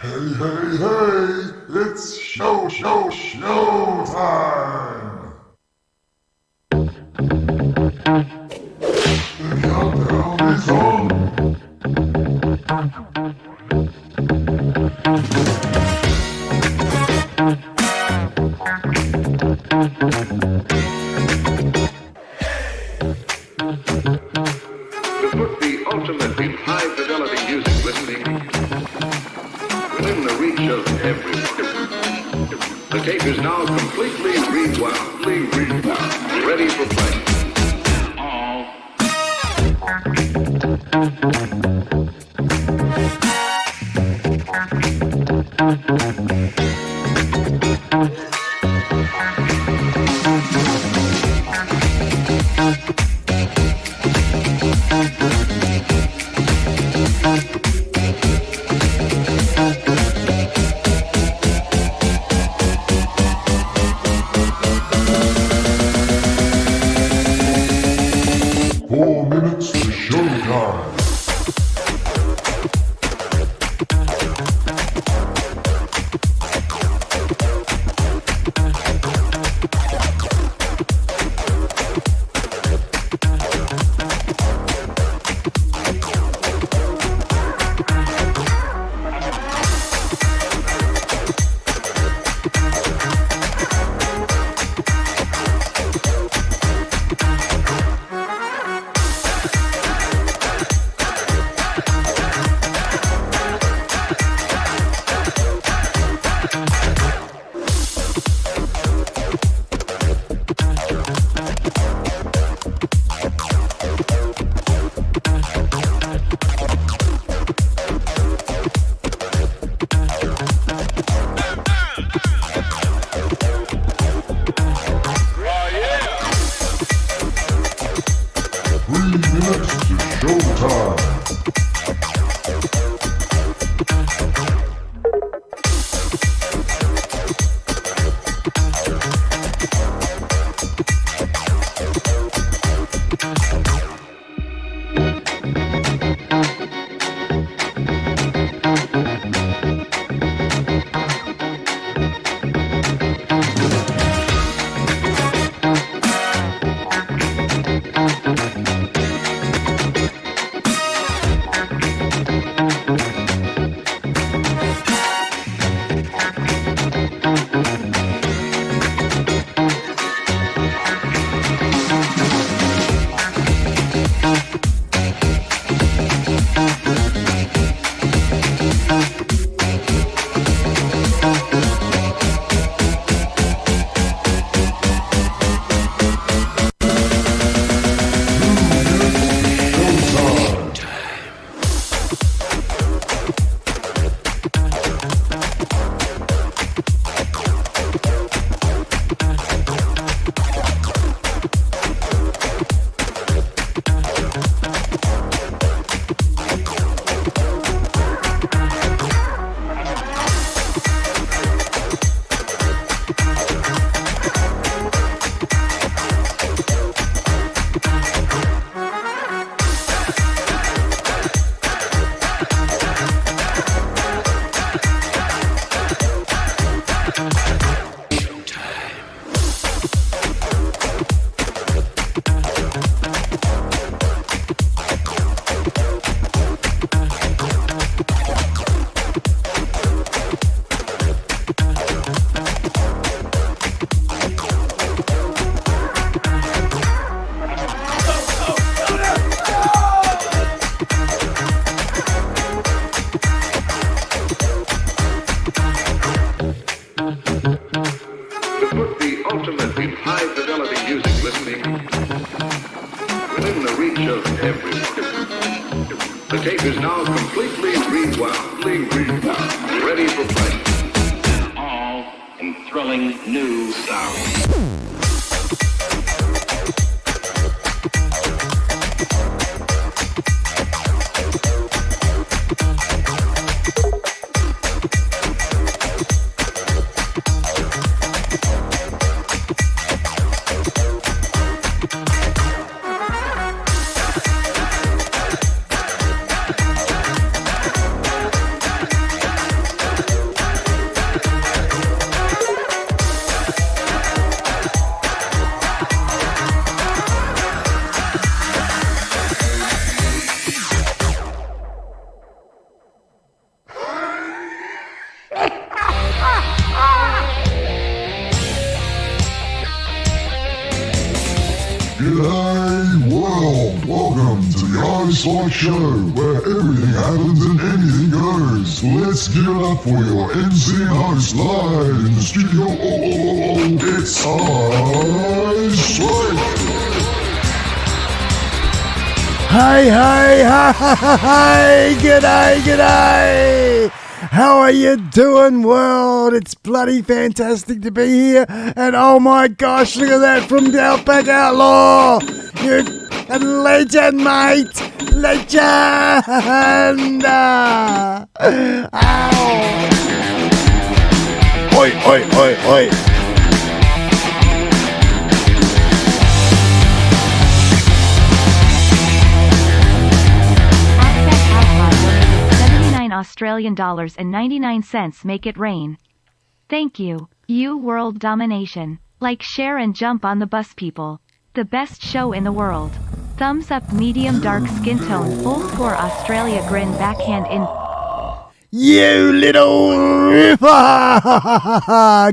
Hey, it's show time! The countdown is on! To put the ultimate in high-fidelity music listening within the reach of everyone. The tape is now completely rewound, ready for play. Four minutes to showtime! G'day world, welcome to the iSpike show, where everything happens and anything goes. Let's give it up for your MC and host live in the studio. It's iSpike. Hey, g'day. How are you doing, world? It's bloody fantastic to be here. And oh my gosh, look at that from the Outback Outlaw. You're a legend, mate. Legend. Ow. Oi. Australian dollars and 99 cents. Make it rain. Thank you. You world domination. Like, share and jump on the bus, people. The best show in the world. Thumbs up, medium dark skin tone, full score Australia grin backhand in. You little ripper!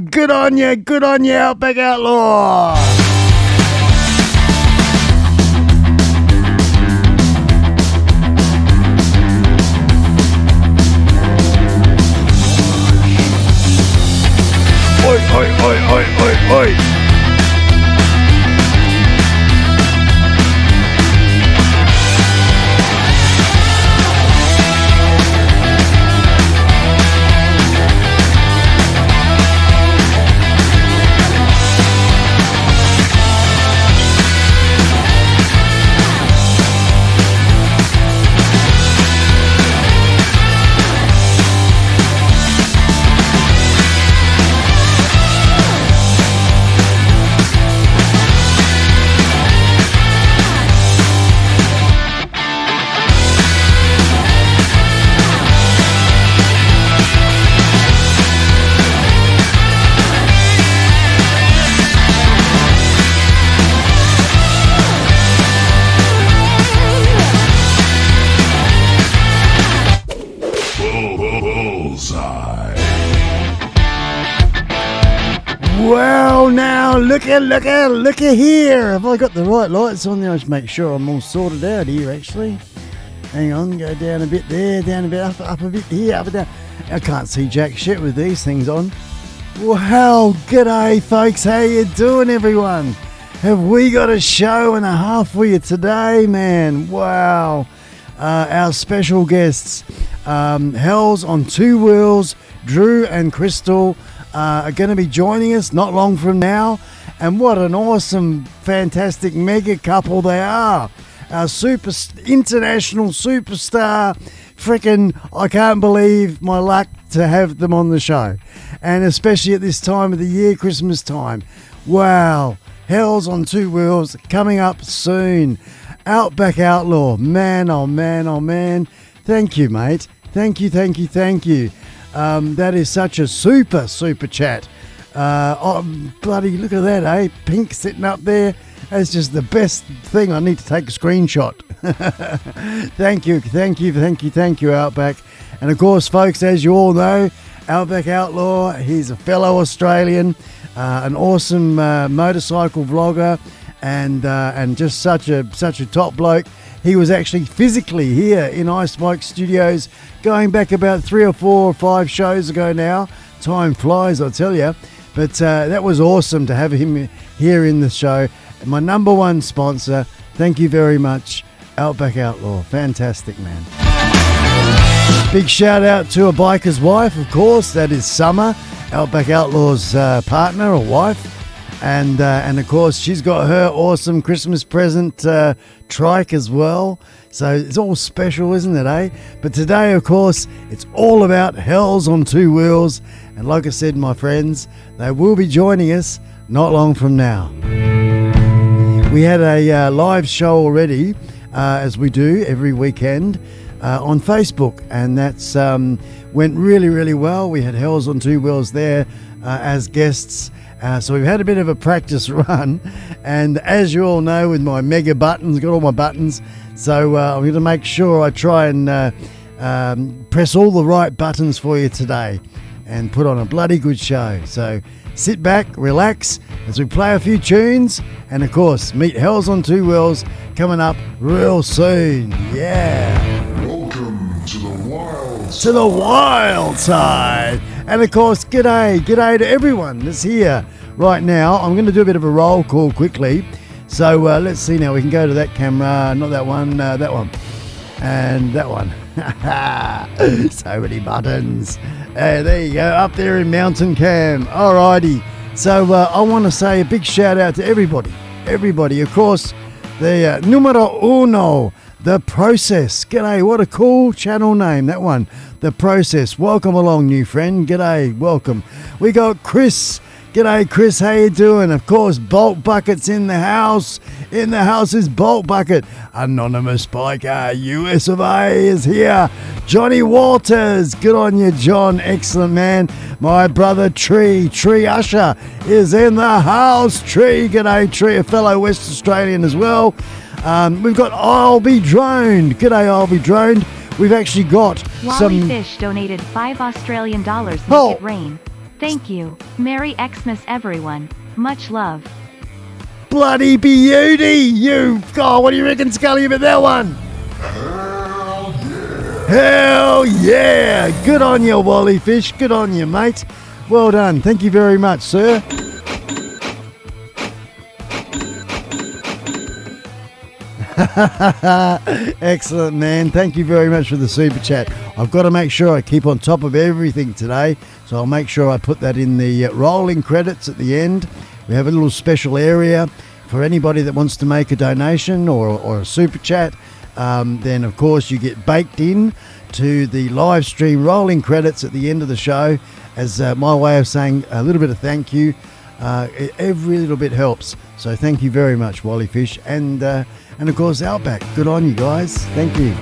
Good on you, Outback Outlaw! Oi. Well, now, look at here. Have I got the right lights on there? Let's make sure I'm all sorted out here, actually. Hang on, go down a bit there, down a bit, up a bit here, up and down. I can't see jack shit with these things on. Well, g'day, folks. How you doing, everyone? Have we got a show and a half for you today, man? Wow. Our special guests, Hellson2wheels, Drew and Crystal, are going to be joining us not long from now. And what an awesome, fantastic mega couple they are. Our international superstar. Frickin', I can't believe my luck to have them on the show. And especially at this time of the year, Christmas time. Wow. Hellson2wheels coming up soon. Outback Outlaw. Man, oh man. Thank you, mate. Thank you. That is such a super chat. Bloody look at that, eh? Pink sitting up there. That's just the best thing. I need to take a screenshot. Thank you, Outback. And of course, folks, as you all know, Outback Outlaw, he's a fellow Australian, an awesome motorcycle vlogger, and just such a top bloke. He was actually physically here in iSpike Studios going back about 3 or 4 or 5 shows ago now. Time flies, I tell you. But that was awesome to have him here in the show. My number one sponsor, thank you very much, Outback Outlaw. Fantastic, man. Big shout out to a biker's wife, of course. That is Sommer, Outback Outlaw's partner or wife. And of course, she's got her awesome Christmas present trike as well. So it's all special, isn't it, eh? But today, of course, it's all about Hellson2wheels. And like I said, my friends, they will be joining us not long from now. We had a live show already, as we do every weekend, on Facebook. And that's went really well. We had Hellson2wheels there as guests. So we've had a bit of a practice run, and as you all know, with my mega buttons, got all my buttons, so I'm going to make sure I try and press all the right buttons for you today. and put on a bloody good show. So sit back, relax as we play a few tunes, and of course meet Hellson2wheels coming up real soon. Yeah. Welcome to the wild To the wild side. And of course, g'day to everyone that's here right now. I'm going to do a bit of a roll call quickly. So let's see now. We can go to that camera, not that one, that one, and that one. So many buttons. There you go, up there in Mountain Cam. Alrighty. So I want to say a big shout out to everybody. Of course, the numero uno, The Process. G'day, what a cool channel name, that one. The Process. Welcome along, new friend. G'day, welcome. We got Chris. G'day, Chris. How you doing? Of course, Bolt Bucket's in the house. In the house is Bolt Bucket. Anonymous Biker, US of A is here. Johnny Walters. Good on you, John. Excellent, man. My brother Tree Usher is in the house. Tree, g'day, Tree. A fellow West Australian as well. We've got I'll Be Droned. G'day, I'll Be Droned. We've actually got Wally Fish donated $5 Australian. Make it rain. Thank you. Merry Xmas, everyone. Much love. Bloody beauty, you. God, what do you reckon, Scully, about that one? Hell yeah. Good on you, Wally Fish. Good on you, mate. Well done. Thank you very much, sir. Excellent, man. Thank you very much for the super chat. I've got to make sure I keep on top of everything today, so I'll make sure I put that in the rolling credits at the end. We have a little special area for anybody that wants to make a donation or a super chat. Then of course you get baked in to the live stream rolling credits at the end of the show as my way of saying a little bit of thank you. Every little bit helps, so thank you very much, Wally Fish, and of course Outback. Good on you guys. Thank you.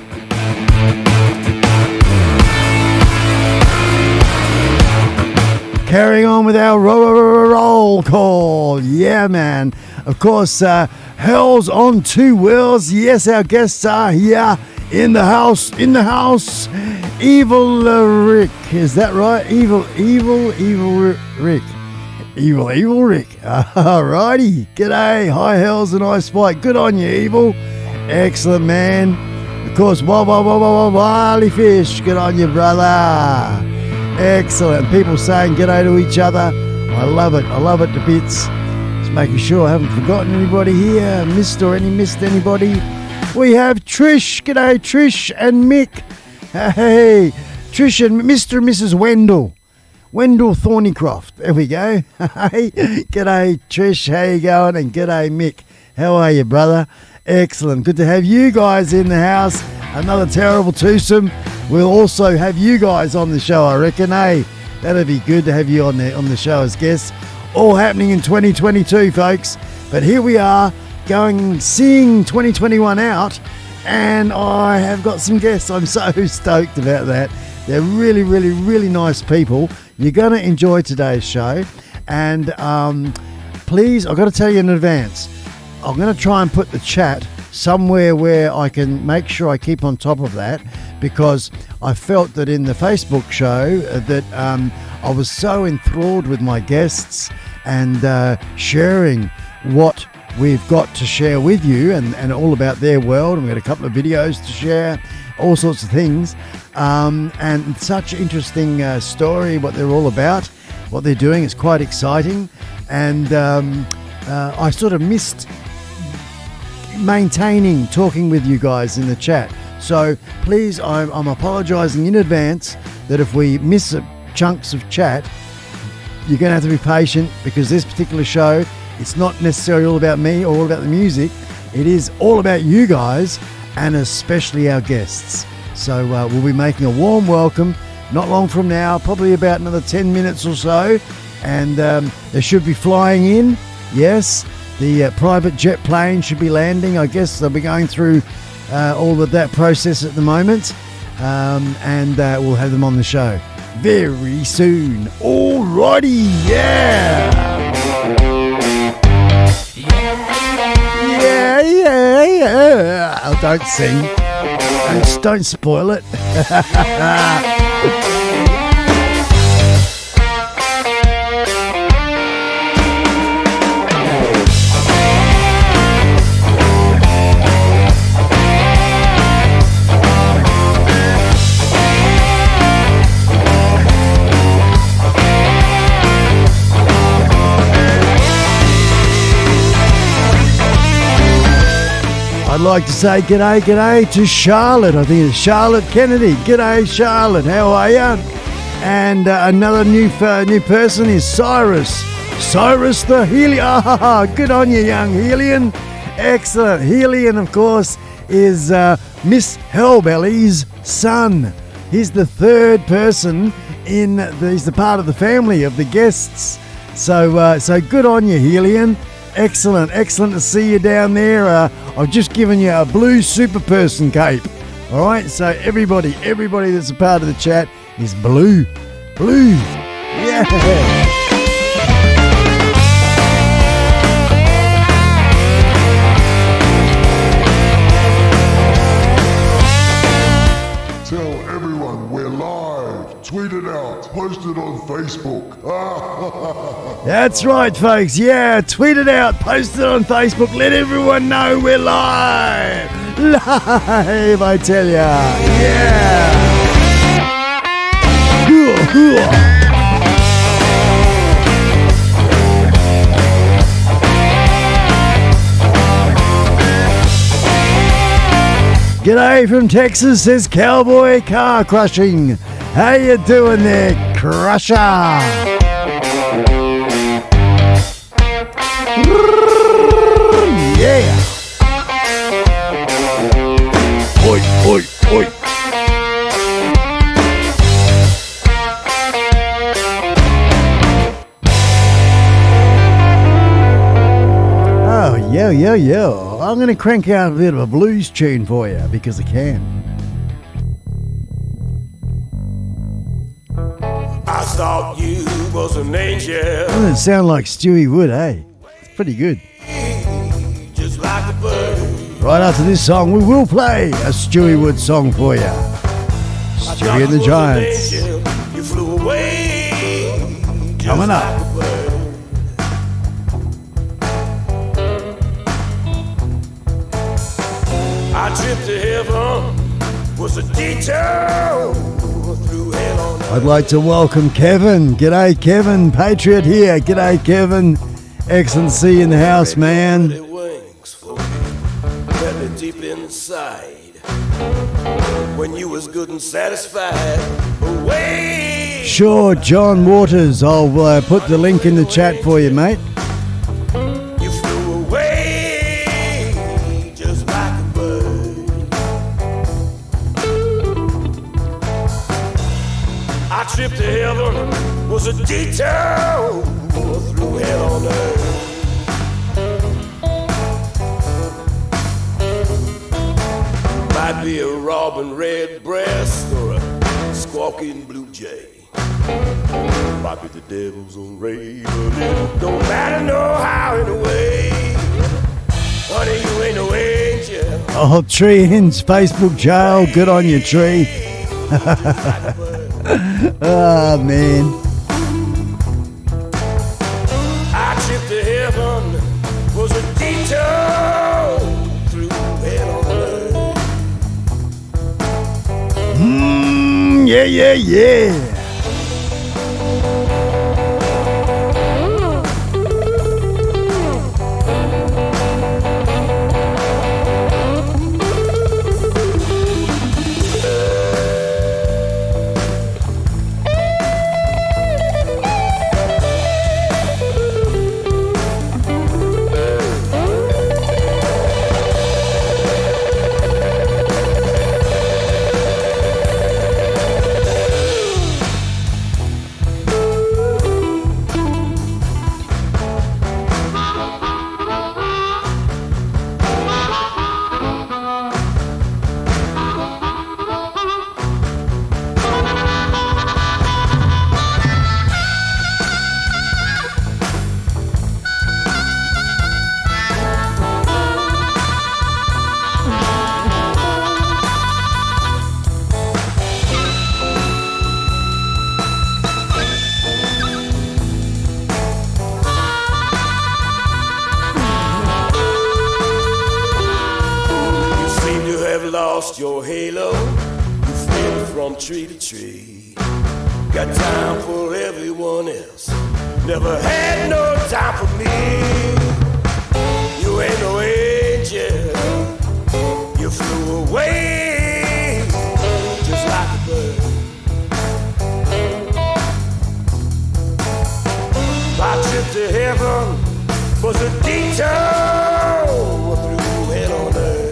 Carrying on with our roll call. Yeah, man. Of course, Hellson2wheels. Yes, our guests are here in the house. Evil Rick. Is that right? Evil Rick. Evil Rick. Alrighty. G'day. Hi, Hells and iSpike. Good on you, Evil. Excellent, man. Of course, Wally Fish. Good on you, brother. Excellent. People saying g'day to each other. I love it. I love it to bits. Just making sure I haven't forgotten anybody here. Missed anybody. We have Trish. G'day, Trish and Mick. Hey, Trish and Mr. and Mrs. Wendell Thornycroft. There we go. Hey, g'day, Trish. How you going? And g'day, Mick. How are you, brother? Excellent. Good to have you guys in the house. Another terrible twosome. We'll also have you guys on the show, I reckon. Hey, that'd be good to have you on the show as guests. All happening in 2022, folks. But here we are, seeing 2021 out, and I have got some guests. I'm so stoked about that. They're really, really, really nice people. You're going to enjoy today's show. And please, I've got to tell you in advance, I'm going to try and put the chat somewhere where I can make sure I keep on top of that, because I felt that in the Facebook show that I was so enthralled with my guests and sharing what we've got to share with you and all about their world. And we got a couple of videos to share, all sorts of things, and such interesting story, what they're all about, what they're doing. It's quite exciting, and I sort of missed talking with you guys in the chat. So please, I'm apologising in advance that if we miss chunks of chat, you're going to have to be patient, because this particular show, it's not necessarily all about me or all about the music. It is all about you guys, and especially our guests. So we'll be making a warm welcome not long from now, probably about another 10 minutes or so, and they should be flying in. Yes, the private jet plane should be landing. I guess they'll be going through all of that process at the moment, and we'll have them on the show very soon. Alrighty, yeah. Oh, don't sing. Don't spoil it. I'd like to say g'day to Charlotte. I think it's Charlotte Kennedy. G'day, Charlotte. How are you? And another new person is Cyrus. Cyrus the Helian. Ah, good on you, young Helian. Excellent. Helian, of course, is Miss Hellbelly's son. He's the third person he's the part of the family of the guests. So good on you, Helian. Excellent to see you down there. I've just given you a blue super person cape. All right, so everybody that's a part of the chat is blue. Yeah. Tell everyone we're live. Tweet it out. Post it on Facebook. That's right, folks. Yeah, tweet it out, post it on Facebook, let everyone know we're live. Live, I tell ya. Yeah. G'day from Texas, says Cowboy Car Crushing. How you doing there, Crusher? Yeah. Oi, oi, oi. Oh, yo. I'm going to crank out a bit of a blues tune for you because I can. I thought you was an angel. Doesn't it sound like Stewie Wood, eh? It's pretty good. Just like a bird. Right after this song, we will play a Stewie Wood song for you. Stewie and the Giants. You flew away. Coming up. Like a bird. Our trip to heaven was a detour through hell on earth. I'd like to welcome Kevin. G'day, Kevin. Patriot here. G'day, Kevin. Excellent to see you in the house, man. Wings for me, belly deep inside. When you was good and satisfied, away. Sure, John Waters. I'll put the link in the chat for you, mate. You flew away just like a bird. Our trip to heaven was a detour through hell on earth. Might be a robin redbreast or a squawking blue jay. Might be the devil's own ray, but it don't matter no how in a way. Honey, you ain't no angel. Oh, Tree Hin's Facebook jail. Good on you, Tree. Oh, man. Our trip to heaven was a detour through hell on earth. Yeah. Lost your halo, you fled from tree to tree. Got time for everyone else, never had no time for me. You ain't no angel, away just like a bird. My trip to heaven was a detour through hell on earth.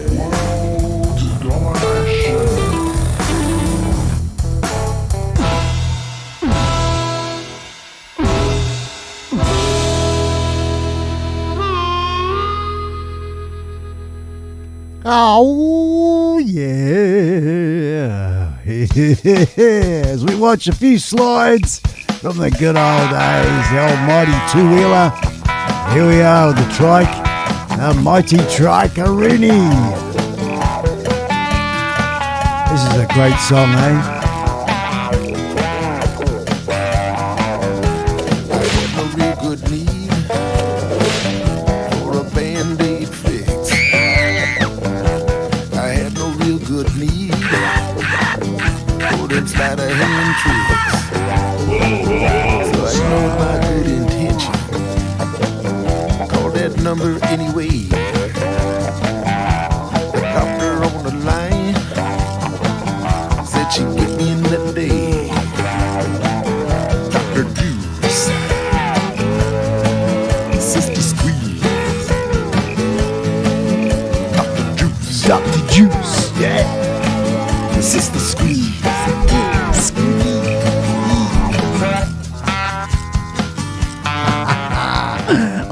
Oh, yeah. As we watch a few slides from the good old days, the almighty two-wheeler. Here we are with the trike, the mighty trike-a-rooney. This is a great song, eh? I had no real good need for a Band-Aid fix. I had no real good need for them sleight of hand tricks. So I ignored my good intention. Called that number anyway. The doctor on the line said she'd get me in that day. Dr. Juice, Sister Squeeze, Dr. Juice, Dr. Juice, yeah. Sister Squeeze.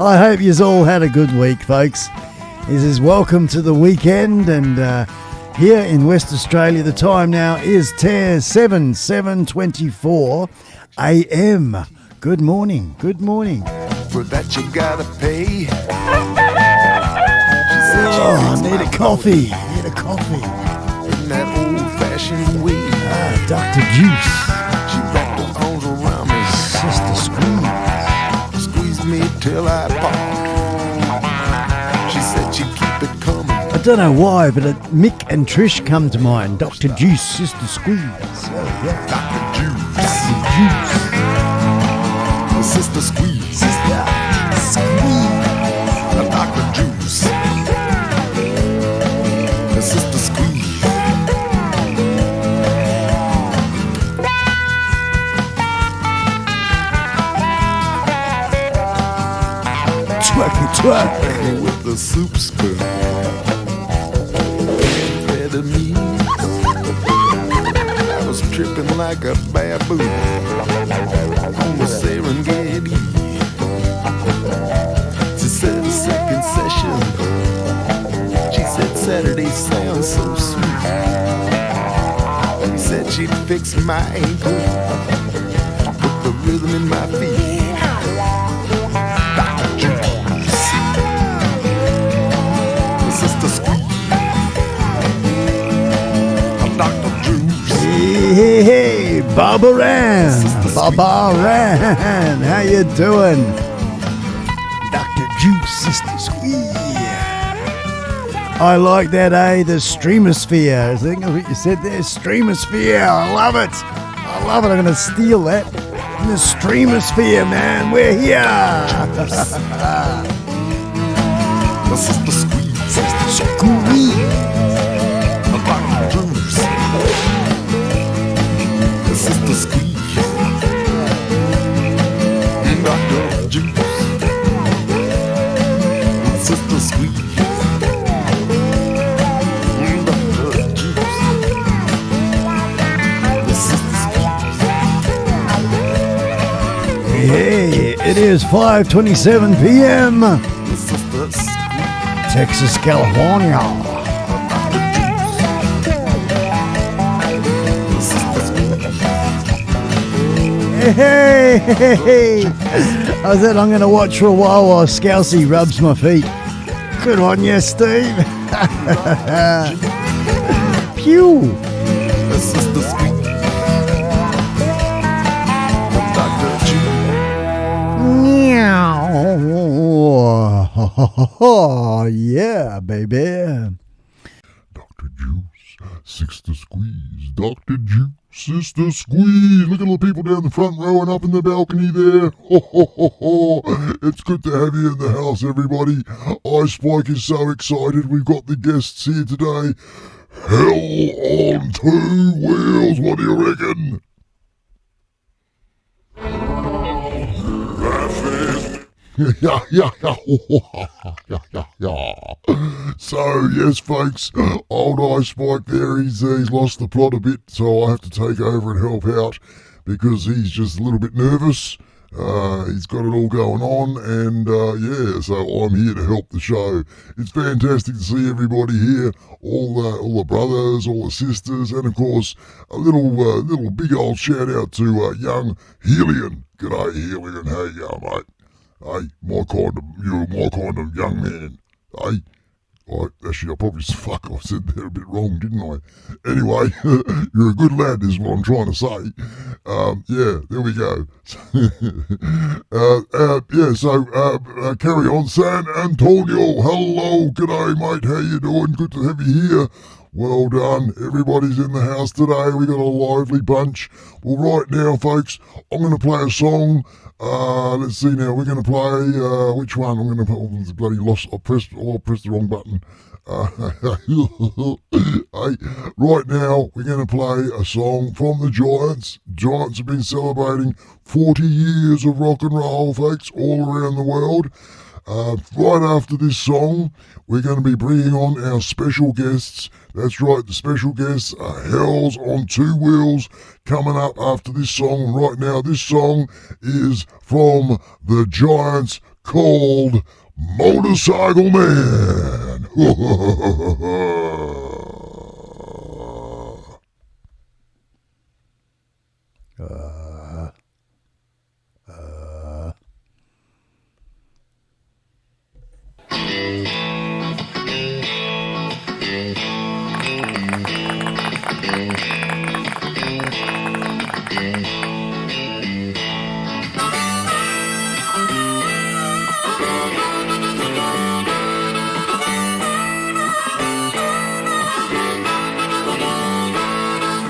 I hope you all had a good week, folks. This is welcome to the weekend, and here in West Australia, the time now is 7:24 a.m. Good morning, good morning. For that you gotta pay. Oh, I need a coffee, need a coffee. In that old-fashioned way. Dr. Juice, She wrapped her arms around me, Sister Squeeze. squeezed me till I popped. She said she'd keep it coming. I don't know why, but Mick and Trish come to mind. Dr. Juice, Sister Squeeze. Oh, yeah. Dr. Juice, Dr. Juice, Sister Squeeze, Sister Squeeze. Dr. Juice, Sister Squeeze. Twerky, twerk. With the soup spoon. Fed me. I was tripping like a baboon on the Serengeti. She said a second session. She said Saturday sounds so sweet. She said she'd fix my ankle, put the rhythm in my feet. Dr. Juice, Sister Squeeze, Dr. Juice. Hey, hey, Barbara Ann. Barbara Ann, how you doing? Dr. Juice, Sister Squeeze. I like that, eh? The streamosphere. I think that's what you said there. Streamosphere. I love it. I love it. I'm going to steal that. In the streamosphere, man. We're here. Sister Squeeze, Sister Squeeze. Dr. Juice, Sister Squeeze, Dr. Juice, Sister Squeeze, Dr. Juice, Sister Squeeze. Hey, it is 5:27 p.m. Sister Squeeze. Texas, California. Hey, hey, hey. I said I'm going to watch for a while Scousey rubs my feet. Good on you, Steve. Pew. Sister Squeeze. Dr. Juice. Meow. Oh, yeah, baby. Dr. Juice, Sister Squeeze, Dr. Juice, Sister Squeeze. Look at all the people down the front row and up in the balcony there. Ho, ho, ho, ho. It's good to have you in the house, everybody. iSpike is so excited. We've got the guests here today. Hell2wheels, what do you reckon? So, yes, folks, old iSpike there, he's lost the plot a bit, so I have to take over and help out because he's just a little bit nervous. He's got it all going on, and yeah, so I'm here to help the show. It's fantastic to see everybody here, all the brothers, all the sisters, and of course a little big old shout out to young Helion. G'day, Helion. How you going, mate? Hey, you're my kind of young man. Hey. Actually, I probably I said that a bit wrong, didn't I? Anyway, you're a good lad is what I'm trying to say. Yeah, there we go. Carry on, San Antonio. Hello, g'day, mate. How you doing? Good to have you here. Well done. Everybody's in the house today. We got a lively bunch. Well, right now, folks, I'm going to play a song. Let's see now. We're going to play, which one? I'm going to bloody lost. I pressed the wrong button. Hey, right now, we're going to play a song from the Giants. Giants have been celebrating 40 years of rock and roll, folks, all around the world. Right after this song, we're going to be bringing on our special guests. That's right, the special guests are Hellson2wheels coming up after this song. Right now, this song is from the Giants called Motorcycle Man.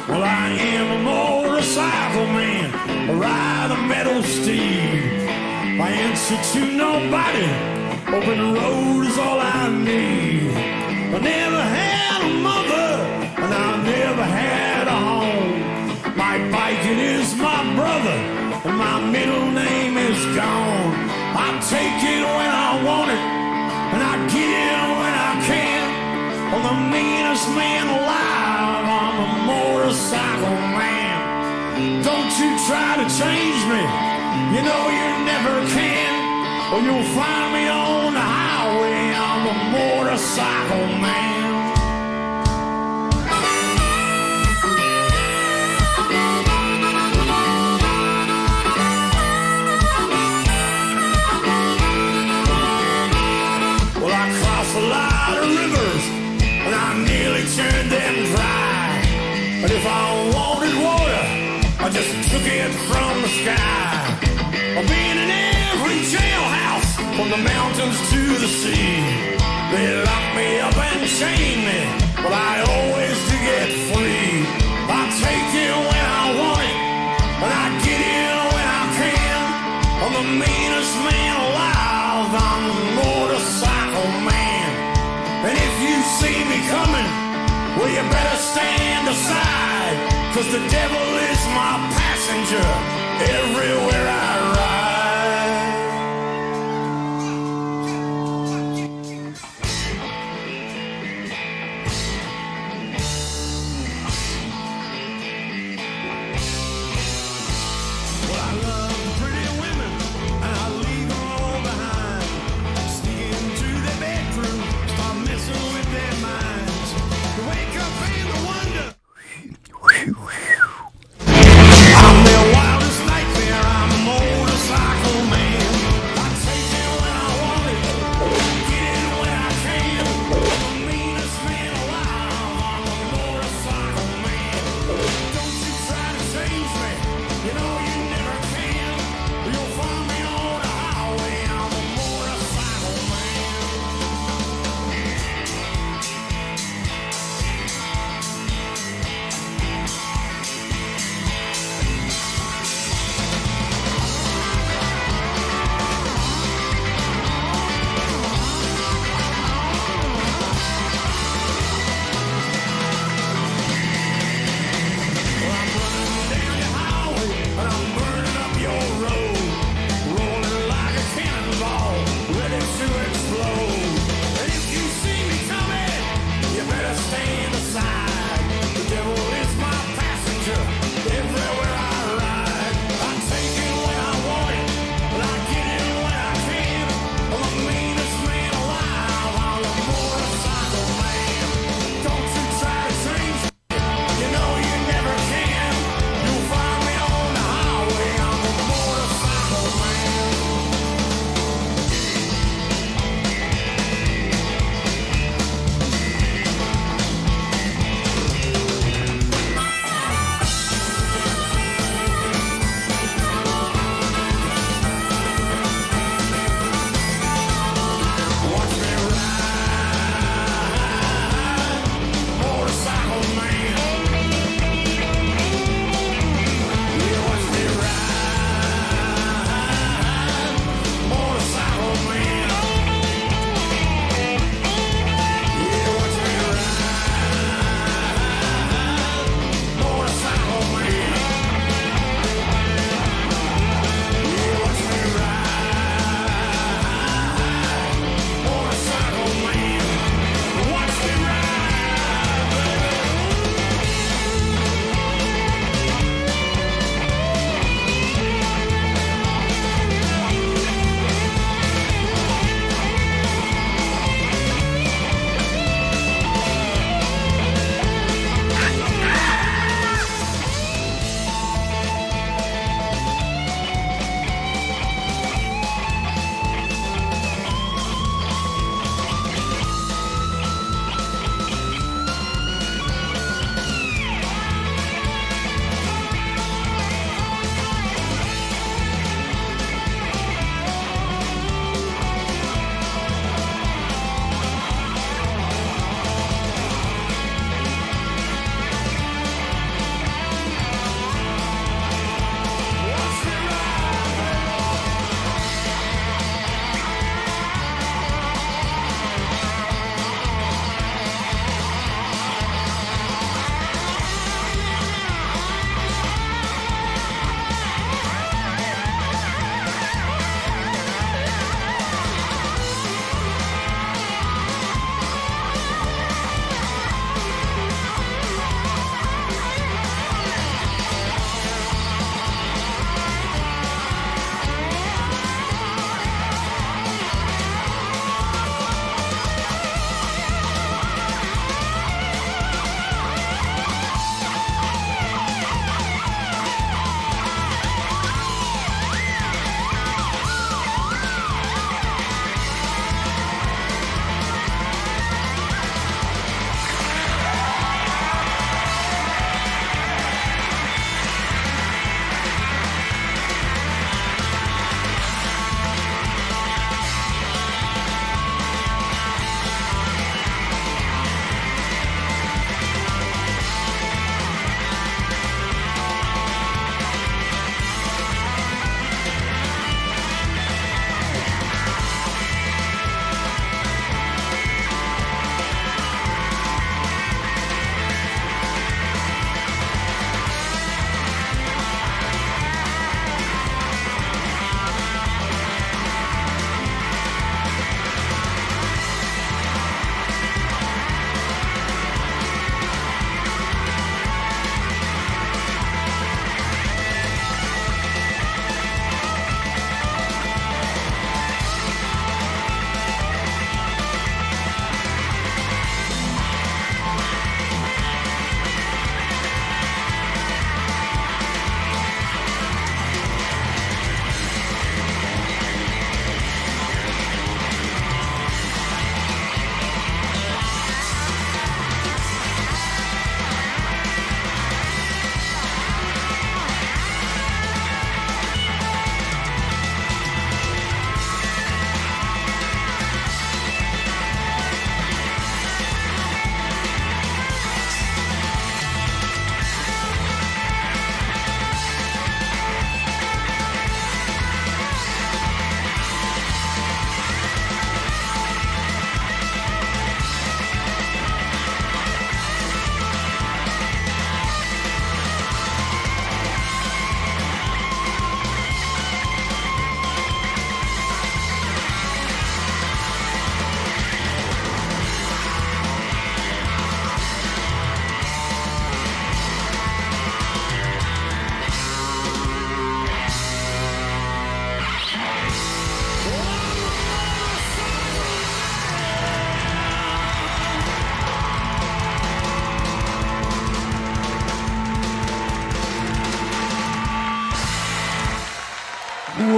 Well, I am a motorcycle man, I ride a metal steed. I answer to nobody, open road is all I need. I never had a mother, and I never had a home. My biking is my brother, and my middle name is gone. I take it when I want it, and I get it when I can. I'm the meanest man alive, I'm a motorcycle man. Don't you try to change me, you know you never can. Or you'll find me on the highway, I'm a motorcycle man. Well, I cross a lot of rivers, and I nearly turned them dry. But if I wanted water, I just took it from the sky. I've been in every jailhouse, from the mountains to the sea. They lock me up and chain me, but I always do get free. I take it when I want it, and I get it when I can. I'm the meanest man alive, I'm the motorcycle man. And if you see me coming, well, you better stand aside, 'cause the devil is my passenger everywhere I ride. Well, I love pretty women, and I leave them all behind. Sneak into their bedroom, start messing with their minds. Wake up and wonder. I'm their wildest nightmare, I'm a motorcycle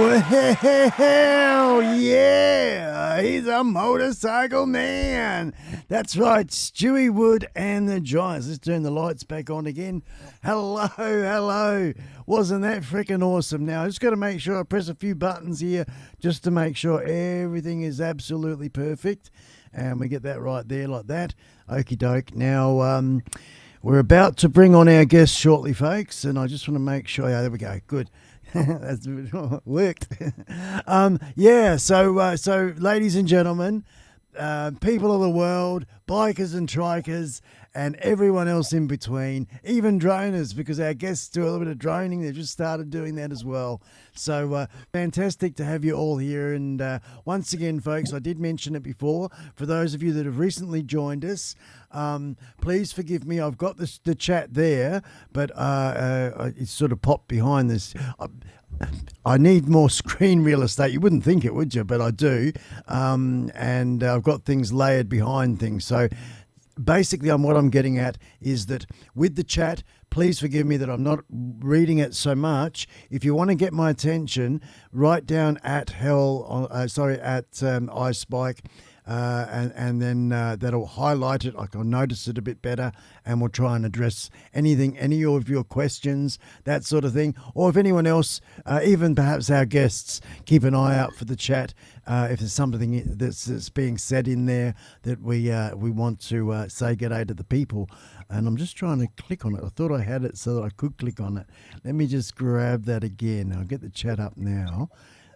Well, yeah, he's a motorcycle man. That's right, Stewie Wood and the Giants. Let's turn the lights back on again. Hello. Wasn't that freaking awesome? Now, I just got to make sure I press a few buttons here just to make sure everything is absolutely perfect. And we get that right there like that. Okie doke. Now, we're about to bring on our guests shortly, folks, and I just want to make sure. Yeah, there we go. Good. That's worked. So ladies and gentlemen, people of the world, bikers and trikers, and everyone else in between, even droners, because our guests do a little bit of droning. They've just started doing that as well. So fantastic to have you all here. And once again, folks, I did mention it before. For those of you that have recently joined us, please forgive me. I've got the chat there, but it's sort of popped behind this. I need more screen real estate. You wouldn't think it, would you? But I do. And I've got things layered behind things. So basically, what I'm getting at is that with the chat, please forgive me that I'm not reading it so much. If you want to get my attention, write down at iSpike. And then that'll highlight it. I'll notice it a bit better, and we'll try and address any of your questions, that sort of thing. Or if anyone else, even perhaps our guests, keep an eye out for the chat. If there's something that's being said in there that we want to say g'day to the people. And I'm just trying to click on it. I thought I had it so that I could click on it. Let me just grab that again. I'll get the chat up now.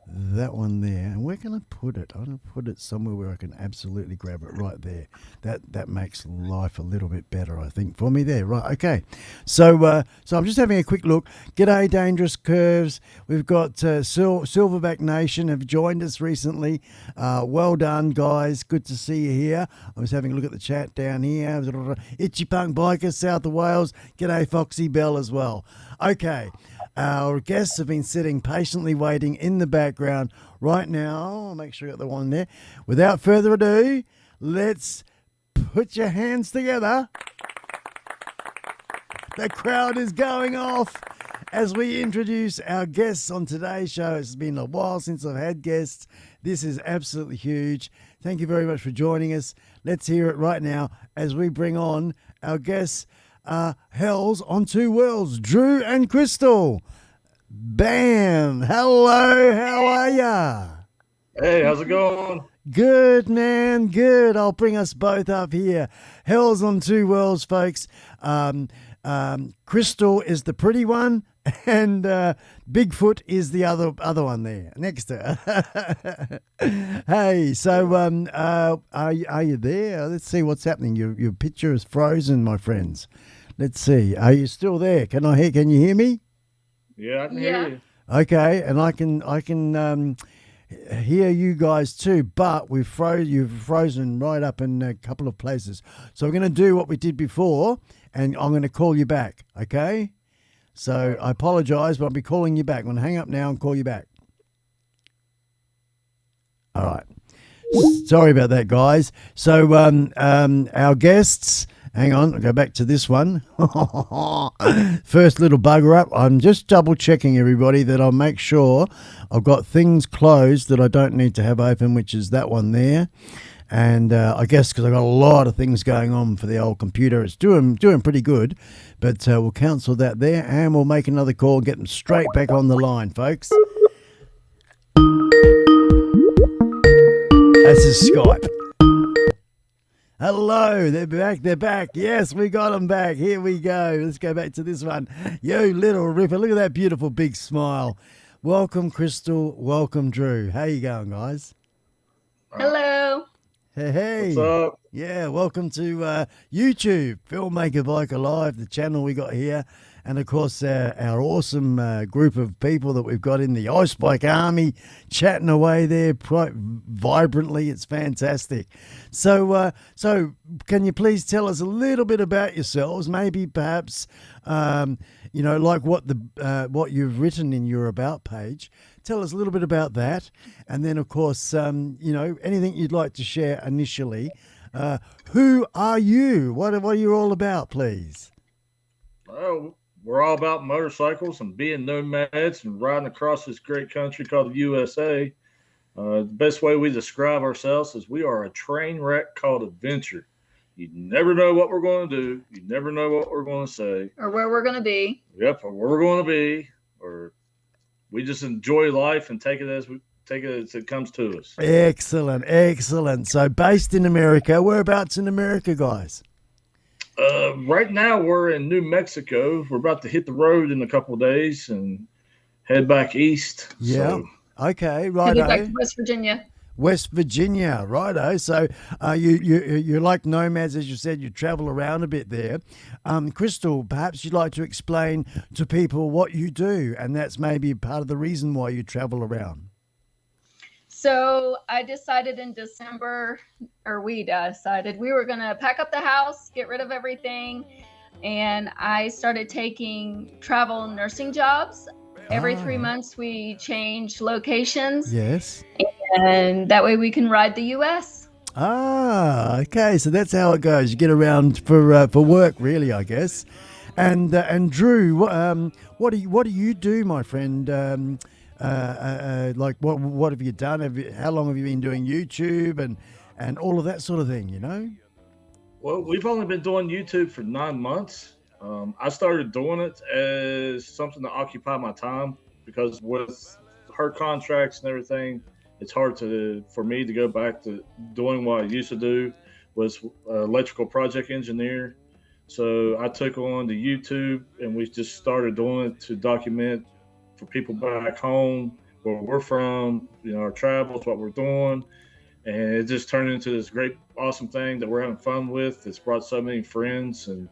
That one there, and where can I put it? I'm going to put it somewhere where I can absolutely grab it right there. That makes life a little bit better, I think, for me there. Right, okay. So I'm just having a quick look. G'day, Dangerous Curves. We've got Silverback Nation have joined us recently. Well done, guys. Good to see you here. I was having a look at the chat down here. Itchy Punk Biker, South of Wales. G'day, FoxyBel as well. Okay. Our guests have been sitting patiently waiting in the background right now. I'll make sure I got the one there. Without further ado, let's put your hands together. The crowd is going off as we introduce our guests on today's show. It's been a while since I've had guests. This is absolutely huge. Thank you very much for joining us. Let's hear it right now as we bring on our guests. Hellson2wheels, Drew and Crystal. Bam! Hello, how are ya? Hey, how's it going? Good, man, good. I'll bring us both up here. Hellson2wheels, folks. Crystal is the pretty one, and Bigfoot is the other one there next to her. Hey, so are you there? Let's see what's happening. Your picture is frozen, my friends. Let's see. Are you still there? Can you hear me? Yeah, I can hear you. Okay, and I can hear you guys too, but you've frozen right up in a couple of places. So we're going to do what we did before, and I'm going to call you back, okay? So I apologize, but I'll be calling you back. I'm going to hang up now and call you back. All right. Sorry about that, guys. So our guests... Hang on, I'll go back to this one. First little bugger up. I'm just double checking, everybody, that I'll make sure I've got things closed that I don't need to have open, which is that one there. And I guess because I've got a lot of things going on for the old computer, it's doing pretty good. But we'll cancel that there, and we'll make another call and get them straight back on the line, folks. This is Skype. Hello, they're back. Yes, we got them back. Here we go. Let's go back to this one. You little ripper, look at that beautiful big smile. Welcome, Crystal. Welcome, Drew. How you going, guys? Hello. Hey. What's up? Yeah, welcome to YouTube, FILMMAKER BIKER Live, the channel we got here. And, of course, our awesome group of people that we've got in the iSpike army chatting away there quite vibrantly. It's fantastic. So can you please tell us a little bit about yourselves? Maybe perhaps, like what you've written in your About page. Tell us a little bit about that. And then, of course, anything you'd like to share initially. Who are you? What are you all about, please? Oh, we're all about motorcycles and being nomads and riding across this great country called the USA. The best way we describe ourselves is we are a train wreck called adventure. You never know what we're going to do. You never know what we're going to say. Or where we're going to be. Yep, or where we're going to be. Or we just enjoy life and take it as it comes to us. Excellent, excellent. So based in America, whereabouts in America, guys? Right now we're in New Mexico. We're about to hit the road in a couple of days and head back east. Yeah. So, okay, Headed righto. back to West Virginia. West Virginia, righto. So you're like nomads, as you said. You travel around a bit there. Crystal, perhaps you'd like to explain to people what you do, and that's maybe part of the reason why you travel around. So I decided in December, or we decided we were going to pack up the house, get rid of everything. And I started taking travel nursing jobs. Every 3 months we change locations. Yes. And that way we can ride the US. Ah, okay. So that's how it goes. You get around for work, really, I guess. And Drew, what do you do, my friend? Like what have you done? How long have you been doing YouTube and all of that sort of thing? You know. well, we've only been doing YouTube for 9 months. I started doing it as something to occupy my time because with her contracts and everything, it's hard for me to go back to doing what I used to do, was electrical project engineer. So I took on the YouTube and we just started doing it to document for people back home where we're from, our travels, what we're doing. And it just turned into this great, awesome thing that we're having fun with. It's brought so many friends and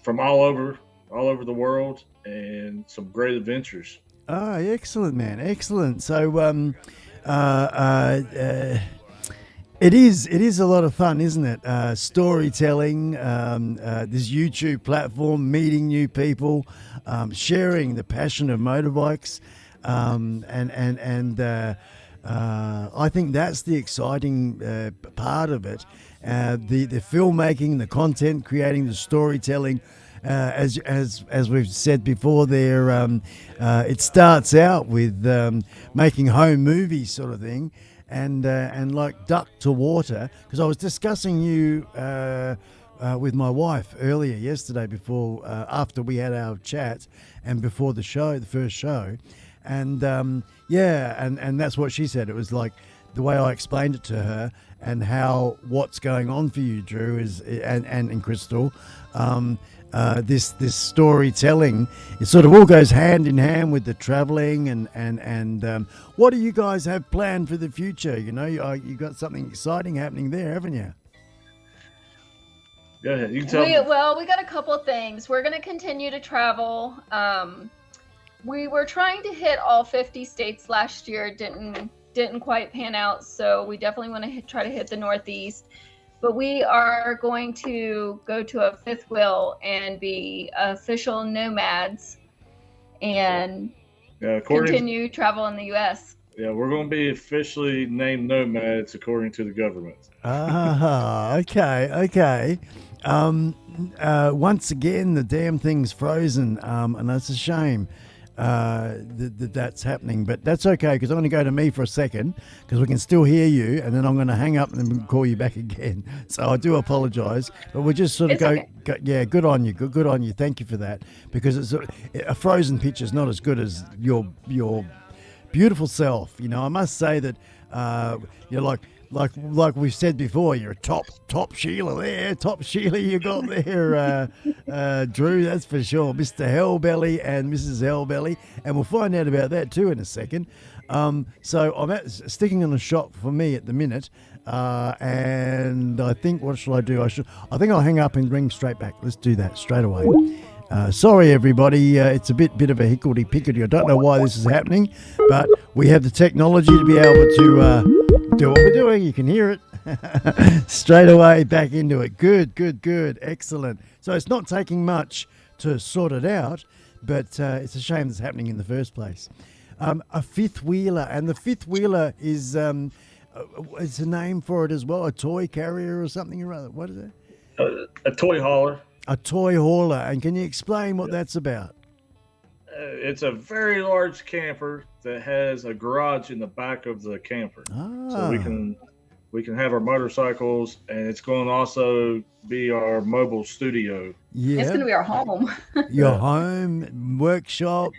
from all over the world and some great adventures. Oh, excellent, man. Excellent. So, it is a lot of fun, isn't it? Storytelling, this YouTube platform, meeting new people, sharing the passion of motorbikes, I think that's the exciting part of it. The filmmaking, the content creating, the storytelling. As we've said before, there it starts out with making home movies, sort of thing. And like duck to water, because I was discussing you with my wife earlier yesterday after we had our chat and before the first show, and and that's what she said. It was like the way I explained it to her and how what's going on for you, Drew, is and Crystal. This storytelling, it sort of all goes hand in hand with the traveling and what do you guys have planned for the future? You got something exciting happening there, haven't you? Go ahead. You can tell me. Well, we got a couple of things. We're going to continue to travel. We were trying to hit all 50 states last year. Didn't quite pan out, so we definitely want to try to hit the Northeast. But we are going to go to a fifth wheel and be official nomads and continue travel in the U.S. Yeah, we're going to be officially named nomads according to the government. Okay. Once again, the damn thing's frozen, and that's a shame. That's happening, but that's okay because I'm going to go to me for a second because we can still hear you, and then I'm going to hang up and then call you back again. So I do apologize, but we'll just sort of go. Yeah, good on you. Good on you. Thank you for that, because it's a frozen picture is not as good as your beautiful self. I must say that you're like we've said before, you're a top Sheila there. Top Sheila you got there, Drew, that's for sure. Mr. Hellbelly and Mrs. Hellbelly. And we'll find out about that too in a second. So I'm sticking on a shot for me at the minute. And I think, what shall I do? I think I'll hang up and ring straight back. Let's do that straight away. Sorry, everybody. It's a bit of a hickledy-pickledy. I don't know why this is happening, but we have the technology to be able to do what we're doing. You can hear it straight away. Back into it. Good. Excellent. So it's not taking much to sort it out, but it's a shame it's happening in the first place. A fifth wheeler, and the fifth wheeler is it's a name for it as well. A toy carrier or something or other. What is it? A toy hauler. A toy hauler, and can you explain what that's about? It's a very large camper that has a garage in the back of the camper, so we can have our motorcycles, and it's going to also be our mobile studio. Yeah, It's going to be our home. your home workshop.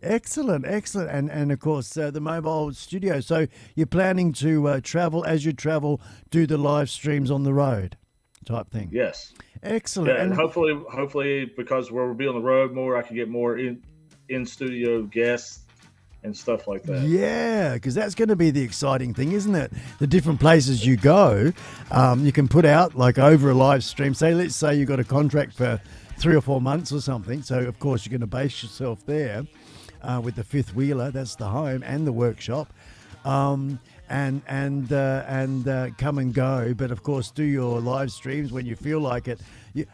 Excellent, and of course the mobile studio. So you're planning to travel as you travel, do the live streams on the road, type thing. Yes. Excellent. Yeah, and hopefully, because we'll be on the road more, I can get more in studio guests and stuff like that. Yeah, because that's going to be the exciting thing, isn't it? The different places you go, you can put out like over a live stream. Let's say you got a contract for 3 or 4 months or something. So of course you're going to base yourself there with the fifth wheeler. That's the home and the workshop. And come and go, but of course do your live streams when you feel like it.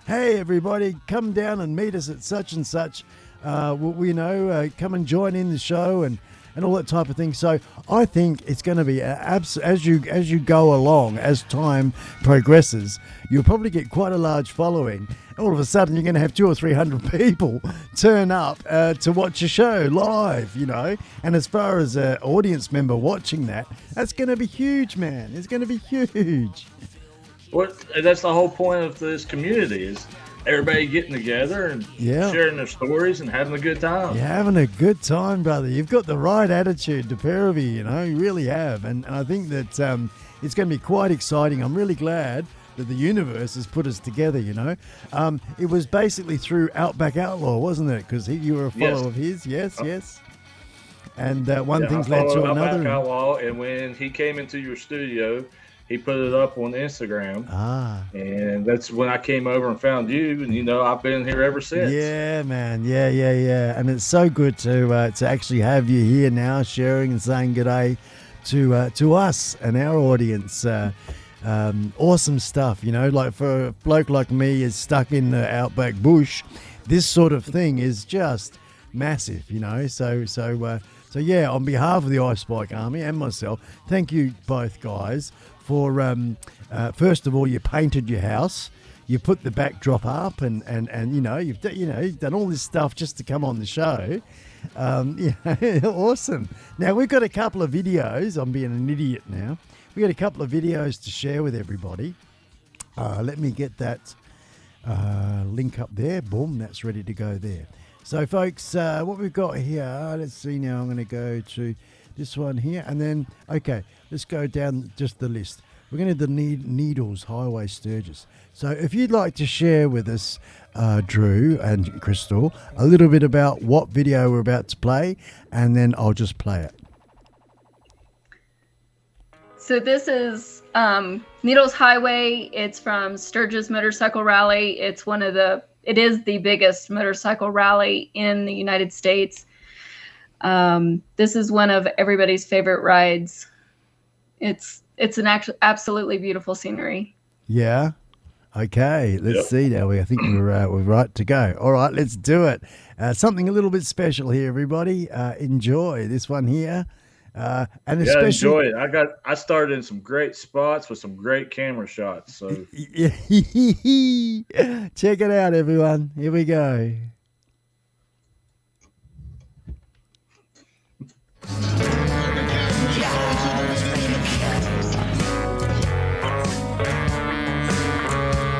Hey everybody, come down and meet us at such and such. Come and join in the show and all that type of thing. So I think it's going to be as you go along, as time progresses, you'll probably get quite a large following. All of a sudden, you're going to have 200 or 300 people turn up to watch your show live, And as far as an audience member watching that's going to be huge, man. It's going to be huge. Well, that's the whole point of this community is everybody getting together and sharing their stories and having a good time. You're having a good time, brother. You've got the right attitude, the pair of you, You really have. And I think that it's going to be quite exciting. I'm really glad that the universe has put us together, It was basically through Outback Outlaw, wasn't it? Because you were a follower of his. Yes. And one thing's led to another. Outback Outlaw, and when he came into your studio, he put it up on Instagram. And that's when I came over and found you, and I've been here ever since. Yeah, man. Yeah. And it's so good to actually have you here now, sharing and saying good day to us and our audience. Awesome stuff, like for a bloke like me is stuck in the outback bush, this sort of thing is just massive, so yeah, on behalf of the iSpike Army and myself, thank you both guys for first of all, you painted your house, you put the backdrop up, and you've done all this stuff just to come on the show. Awesome. Now we've got a couple of videos. I'm being an idiot now. We got a couple of videos to share with everybody. Let me get that link up there. Boom, that's ready to go there. So, folks, what we've got here, let's see now. I'm going to go to this one here. And then, okay, let's go down just the list. We're going to do the Needles Highway Sturgis. So if you'd like to share with us, Drew and Crystal, a little bit about what video we're about to play, and then I'll just play it. So this is Needles Highway. It's from Sturgis Motorcycle Rally. It is the biggest motorcycle rally in the United States. This is one of everybody's favorite rides. It's an absolutely beautiful scenery. Yeah. Okay. Let's see now. I think we're right to go. All right. Let's do it. Something a little bit special here, everybody. Enjoy this one here. And especially, enjoy it. I started in some great spots with some great camera shots. So check it out, everyone. Here we go.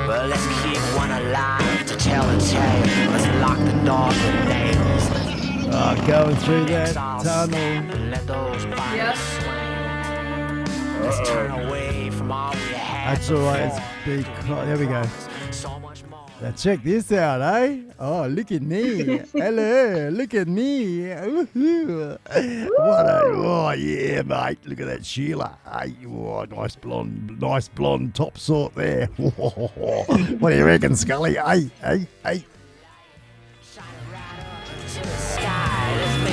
Well, let's keep one alive to tell a tale. Let's lock the door with nails. Going through that tunnel. Yep. Let's turn away from all we have. That's all right. There we go. Now check this out, eh? Oh, look at me. Hello, look at me. Woohoo. Oh, yeah, mate. Look at that Sheila. Hey, oh, nice blonde top sort there. What do you reckon, Scully? Hey.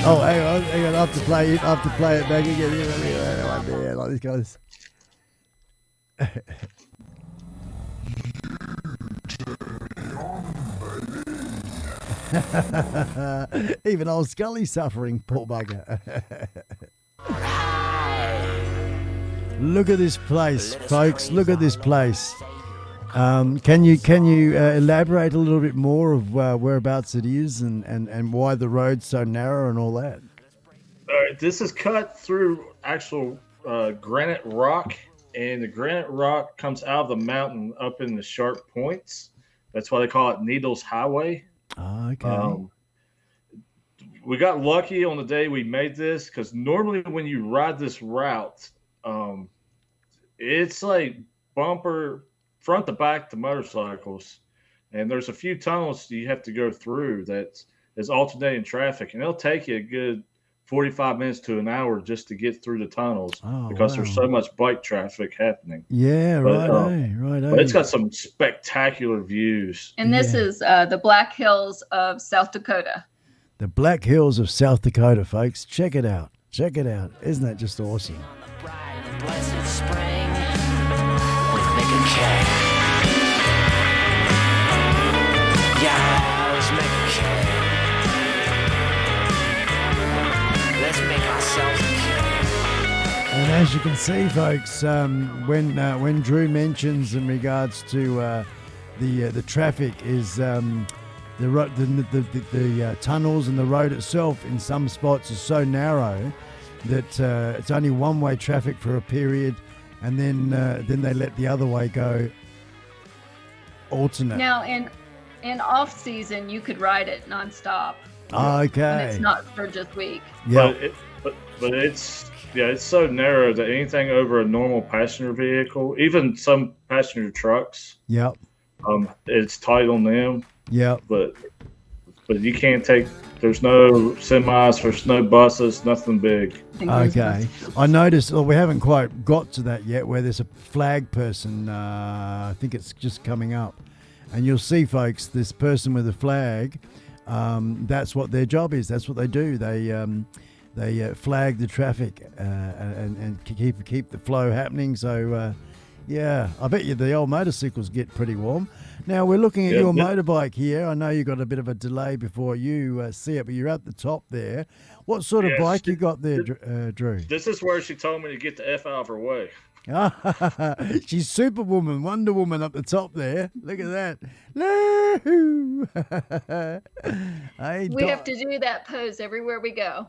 Oh, hang on. I have to play it back again. There, like this, guys. Even old Scully's suffering, poor bugger. Look at this place, folks. Look at this place. Can you elaborate a little bit more of whereabouts it is and why the road's so narrow and all that? All right, this is cut through actual granite rock, and the granite rock comes out of the mountain up in the sharp points. That's why they call it Needles Highway. Oh, okay. We got lucky on the day we made this because normally when you ride this route, it's like bumper front to back to motorcycles, and there's a few tunnels you have to go through that is alternating traffic, and it'll take you a good 45 minutes to an hour just to get through the tunnels because there's so much bike traffic happening. Yeah, right. But it's got some spectacular views. And this is the Black Hills of South Dakota. The Black Hills of South Dakota, folks. Check it out. Check it out. Isn't that just awesome? Blessed spring with Mickey K. Yeah, let's make a K. Let's make ourselves a K. And as you can see, folks, when Drew mentions in regards to the traffic is the tunnels and the road itself in some spots is so narrow that it's only one-way traffic for a period, and then they let the other way go alternate. Now, in off-season, you could ride it nonstop. Okay. And it's not for just week. Yeah. But it's so narrow that anything over a normal passenger vehicle, even some passenger trucks, Yep. It's tight on them. Yep. But you can't take. There's no semis, there's no buses, nothing big. Okay. I noticed. Well, we haven't quite got to that yet. Where there's a flag person. I think it's just coming up, and you'll see, folks. This person with a flag. That's what their job is. That's what they do. They flag the traffic and keep the flow happening. So. Yeah, I bet you the old motorcycles get pretty warm. Now, we're looking at your motorbike here. I know you got a bit of a delay before you see it, but you're at the top there. What sort of bike you got there, Drew? This is where she told me to get the F out of her way. She's Superwoman, Wonder Woman up the top there. Look at that. We have to do that pose everywhere we go.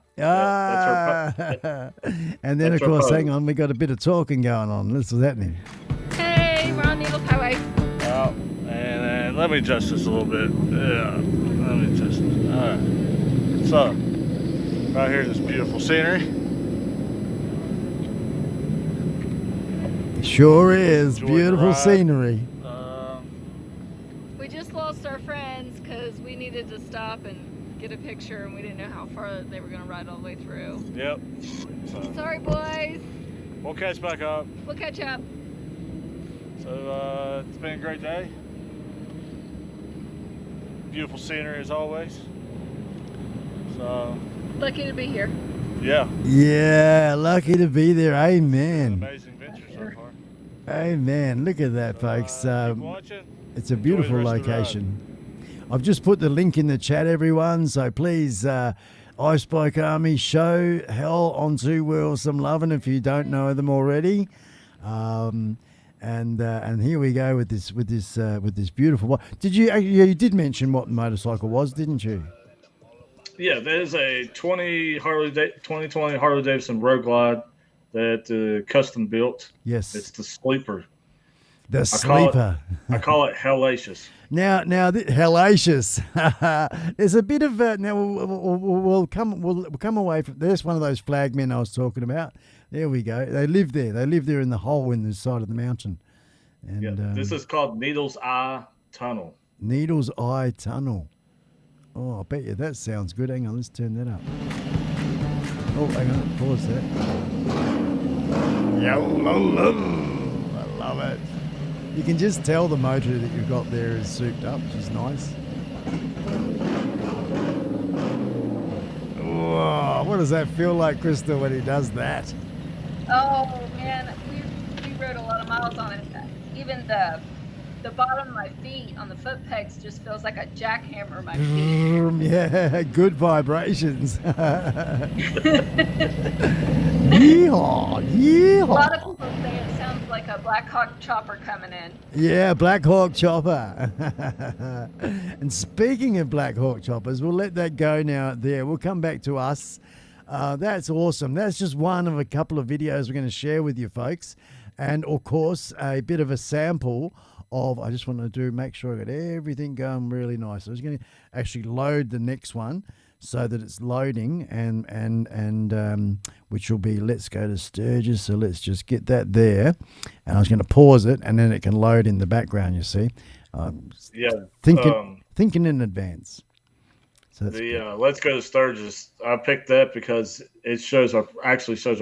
And then, of course, hang on, we got a bit of talking going on. This is happening. Hey, we're on Needles Highway. Oh, and let me adjust this a little bit. Yeah, let me adjust this. All right. So, right here, this beautiful scenery. Sure is. Beautiful scenery. We just lost our friends because we needed to stop and get a picture, and we didn't know how far they were going to ride all the way through. Yep. So, sorry, boys. We'll catch back up. We'll catch up. So it's been a great day. Beautiful scenery as always. So lucky to be here. Yeah. Yeah, lucky to be there. Amen. Amazing adventure so far. Amen. Look at that, folks. Keep watching. It's a beautiful location. I've just put the link in the chat, everyone. So please, iSpike Army, show Hellson2wheels some loving if you don't know them already. And here we go with this beautiful one. Did you did mention what the motorcycle was, didn't you? Yeah, there's a 2020 Harley Davidson Road Glide that custom built. Yes, it's the sleeper. The sleeper. I call it Hellacious. Now, Hellacious. There's a bit of now. We'll come away from. There's one of those flagmen I was talking about. There we go. They live there. They live there in the hole in the side of the mountain. And this is called Needles Eye Tunnel. Needles Eye Tunnel. Oh, I bet you that sounds good. Hang on, let's turn that up. Oh, hang on, pause that. I love it. You can just tell the motor that you've got there is souped up, which is nice. Whoa, what does that feel like, Crystal, when he does that? Oh man, we rode a lot of miles on it. Even the bottom of my feet on the foot pegs just feels like a jackhammer in my feet. Yeah, good vibrations. Yeehaw, yeehaw. A lot of people say it sounds like a Black Hawk chopper coming in. Yeah, Black Hawk chopper. And speaking of Black Hawk choppers, we'll let that go now there. We'll come back to us. That's awesome. That's just one of a couple of videos we're going to share with you folks. And of course, a bit of a sample of, I just want to make sure I got everything going really nice. I was going to actually load the next one so that it's loading and which will be, let's go to Sturgis. So let's just get that there. And I was going to pause it and then it can load in the background, you see. Thinking in advance. So that's Let's Go to Sturgis. I picked that because it shows our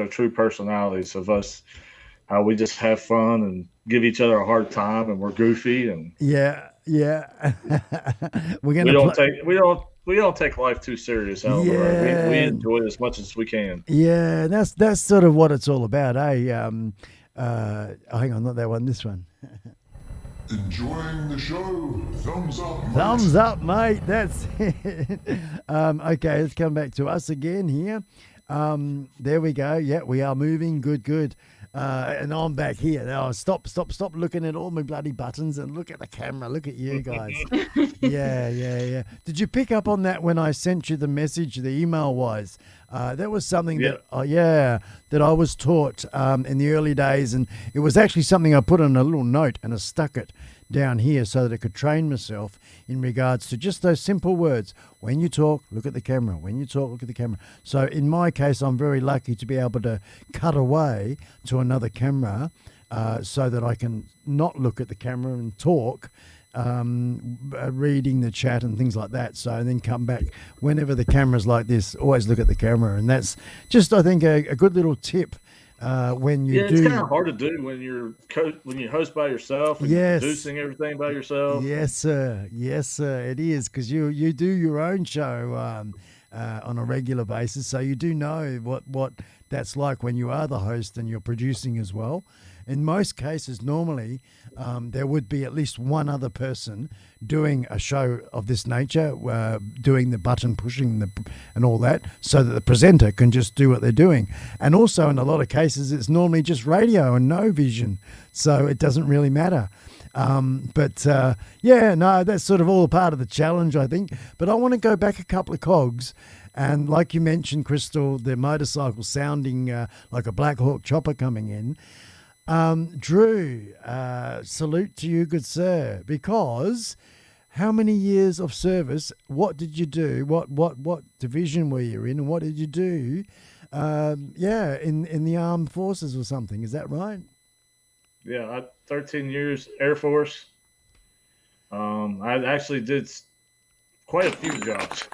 true personalities of us, how we just have fun and give each other a hard time, and we're goofy and yeah. we don't take life too serious. We enjoy it as much as we can. Yeah, that's sort of what it's all about, eh? Hang on, not that one. This one. Enjoying the show? Thumbs up, mate. Thumbs up, mate. That's it. Okay, let's come back to us again here. There we go. Yeah, we are moving. Good. And I'm back here. Now, stop looking at all my bloody buttons and look at the camera. Look at you guys. Yeah. Did you pick up on that when I sent you the message, the email-wise? That was something that I was taught in the early days, and it was actually something I put on a little note and I stuck it down here so that I could train myself in regards to just those simple words. When you talk, look at the camera. When you talk, look at the camera. So in my case, I'm very lucky to be able to cut away to another camera so that I can not look at the camera and talk, reading the chat and things like that. So then come back whenever the camera's like this, always look at the camera. And that's just, I think, a good little tip. When you do, it's kind of hard to do when you host by yourself and you're producing everything by yourself. Yes, sir. It is, because you do your own show on a regular basis, so you do know what that's like when you are the host and you're producing as well. In most cases, normally there would be at least one other person doing a show of this nature, doing the button pushing and all that, so that the presenter can just do what they're doing. And also, in a lot of cases, it's normally just radio and no vision, so it doesn't really matter. That's sort of all part of the challenge, I think. But I want to go back a couple of cogs. And like you mentioned, Crystal, the motorcycle sounding like a Black Hawk chopper coming in. Drew, salute to you, good sir, because how many years of service, what did you do? What division were you in, and what did you do? In the armed forces or something, is that right? Yeah, 13 years Air Force. I actually did quite a few jobs.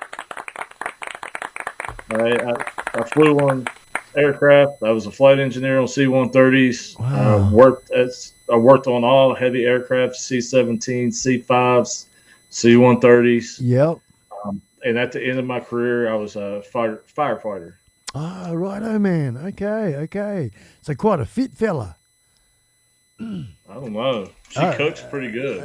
I flew on aircraft. I was a flight engineer on C-130s. Wow. I worked on all heavy aircraft, C-17s, C-5s, C-130s. Yep. And at the end of my career, I was a firefighter. Ah, righto, man. Okay. So quite a fit fella. I don't know. She cooks pretty good.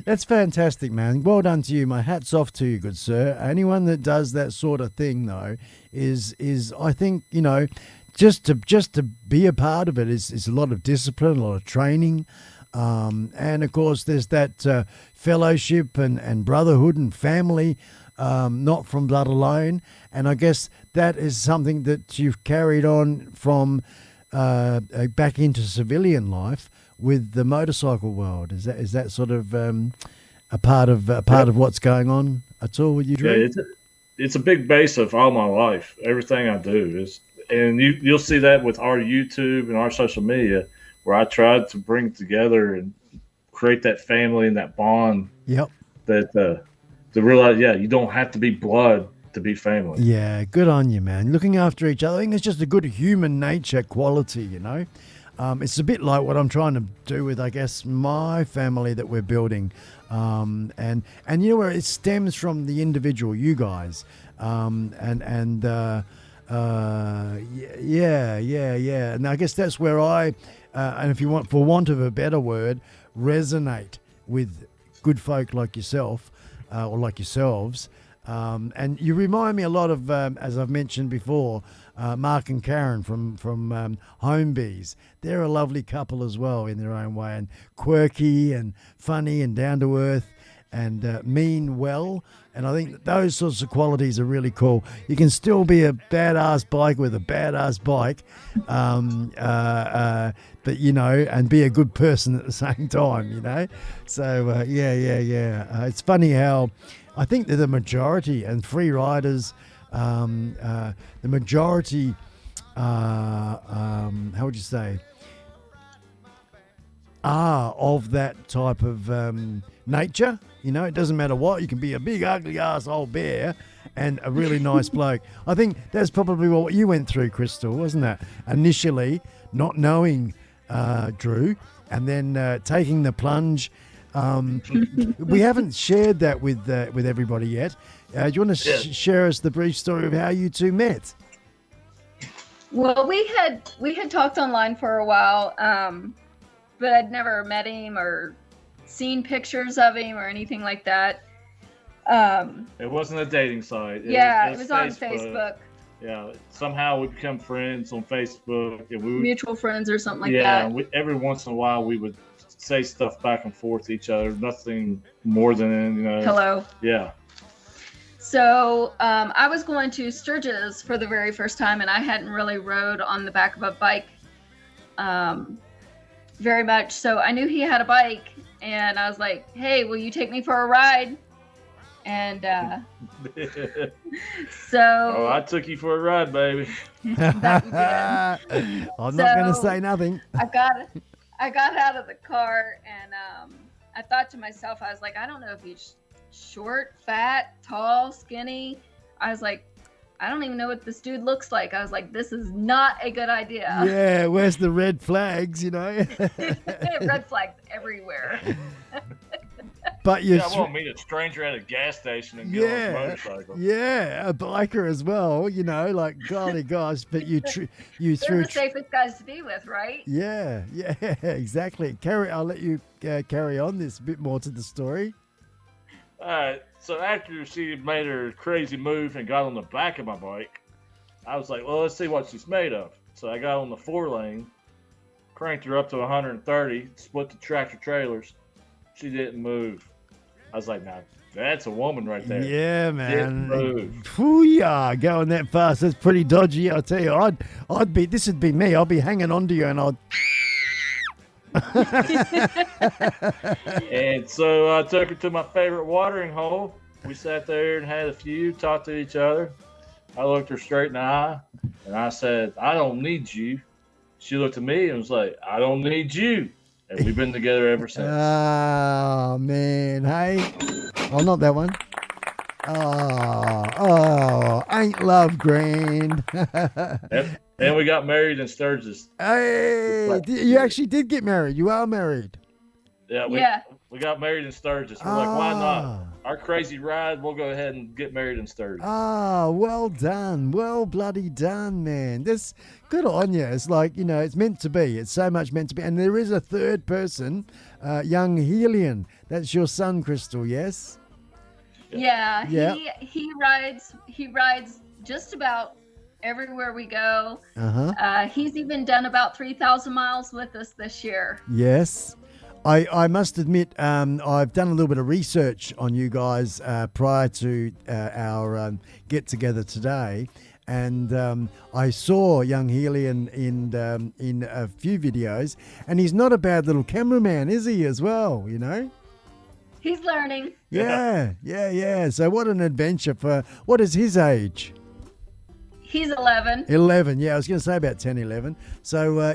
That's fantastic, man. Well done to you. My hat's off to you, good sir. Anyone that does that sort of thing, though, is I think, just to be a part of it is a lot of discipline, a lot of training. And of course, there's that fellowship and brotherhood and family, not from blood alone. And I guess that is something that you've carried on from back into civilian life with the motorcycle world. Is that sort of a part of what's going on at all with you, Drew? Yeah, it's a big base of all my life. Everything I do is, and you'll see that with our YouTube and our social media, where I tried to bring together and create that family and that bond. Yep. That to realize, you don't have to be blood to be family. Yeah, good on you, man. Looking after each other. I think it's just a good human nature quality, It's a bit like what I'm trying to do with, I guess, my family that we're building. And where it stems from the individual, you guys. And I guess that's where I, and if you want, for want of a better word, resonate with good folk like yourself, or like yourselves. And you remind me a lot of, as I've mentioned before, Mark and Karen from Home Bees. They're a lovely couple as well in their own way, and quirky and funny and down to earth and mean well. And I think that those sorts of qualities are really cool. You can still be a badass biker with a badass bike, but and be a good person at the same time. So yeah. It's funny how I think that the majority and free riders, the majority, how would you say, are of that type of nature. It doesn't matter what. You can be a big, ugly ass old bear and a really nice bloke. I think that's probably what you went through, Crystal, wasn't that? Initially, not knowing Drew, and then taking the plunge. We haven't shared that with everybody yet. Do you want to share us the brief story of how you two met? Well, we had talked online for a while, but I'd never met him or seen pictures of him or anything like that. It wasn't a dating site. It was on Facebook. Yeah, somehow we become friends on Facebook. And mutual friends or something like that. Yeah, every once in a while we would say stuff back and forth to each other. Nothing more than, hello. Yeah. So I was going to Sturgis for the very first time, and I hadn't really rode on the back of a bike very much. So I knew he had a bike, and I was like, hey, will you take me for a ride? And so I took you for a ride, baby. That you did. I'm not going to say nothing. I got out of the car, and I thought to myself, I was like, I don't know if he's short, fat, tall, skinny. I was like, I don't even know what this dude looks like. I was like, this is not a good idea. Yeah, where's the red flags, Red flags everywhere. But you I won't meet a stranger at a gas station and get on a motorcycle. Yeah, a biker as well, like, golly gosh, but you threw the safest guys to be with, right? Yeah, exactly. I'll let you carry on this a bit more to the story. All right, so after she made her crazy move and got on the back of my bike, I was like, well, let's see what she's made of. So I got on the 4-lane, cranked her up to 130, split the tractor trailers. She didn't move. I was like, now that's a woman right there. Yeah, man. Didn't move. Pooh-yah, going that fast, that's pretty dodgy. I'll tell you, this would be me. I'll be hanging on to you, and I'd. And so I took her to my favorite watering hole. We sat there and had a few, talked to each other. I looked her straight in the eye, and I said, I don't need you. She looked at me and was like, I don't need you. And we've been together ever since. Oh, man. Hey. Oh, not that one. Oh, ain't love grand. And we got married in Sturgis. Hey, you actually did get married. You are married. Yeah, we got married in Sturgis. We're like, why not? Our crazy ride, we'll go ahead and get married in Sturgis. Well done. Well bloody done, man. That's good on you. It's like, it's meant to be. It's so much meant to be. And there is a third person, young Helion. That's your son, Crystal, yes? Yeah. He rides just about everywhere we go. He's even done about 3,000 miles with us this year. Yes. I must admit, I've done a little bit of research on you guys prior to our get-together today, and I saw young Helion in a few videos, and he's not a bad little cameraman, is he, as well, He's learning. Yeah. So what an adventure what is his age? He's 11. 11, yeah. I was going to say about 10, 11. So,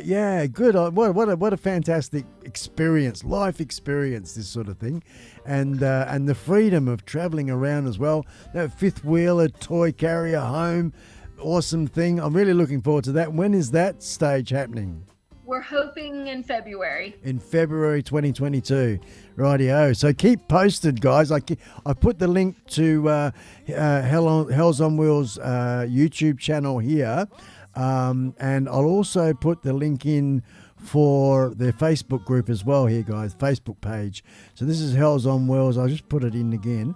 good. What a fantastic experience, life experience, this sort of thing. And the freedom of traveling around as well. That fifth wheeler, toy carrier, home, awesome thing. I'm really looking forward to that. When is that stage happening? We're hoping in February. In February 2022. Rightio. So keep posted, guys. I put the link to Hellson2wheels YouTube channel here. And I'll also put the link in for their Facebook group as well here, guys. Facebook page. So this is Hellson2wheels. I'll just put it in again.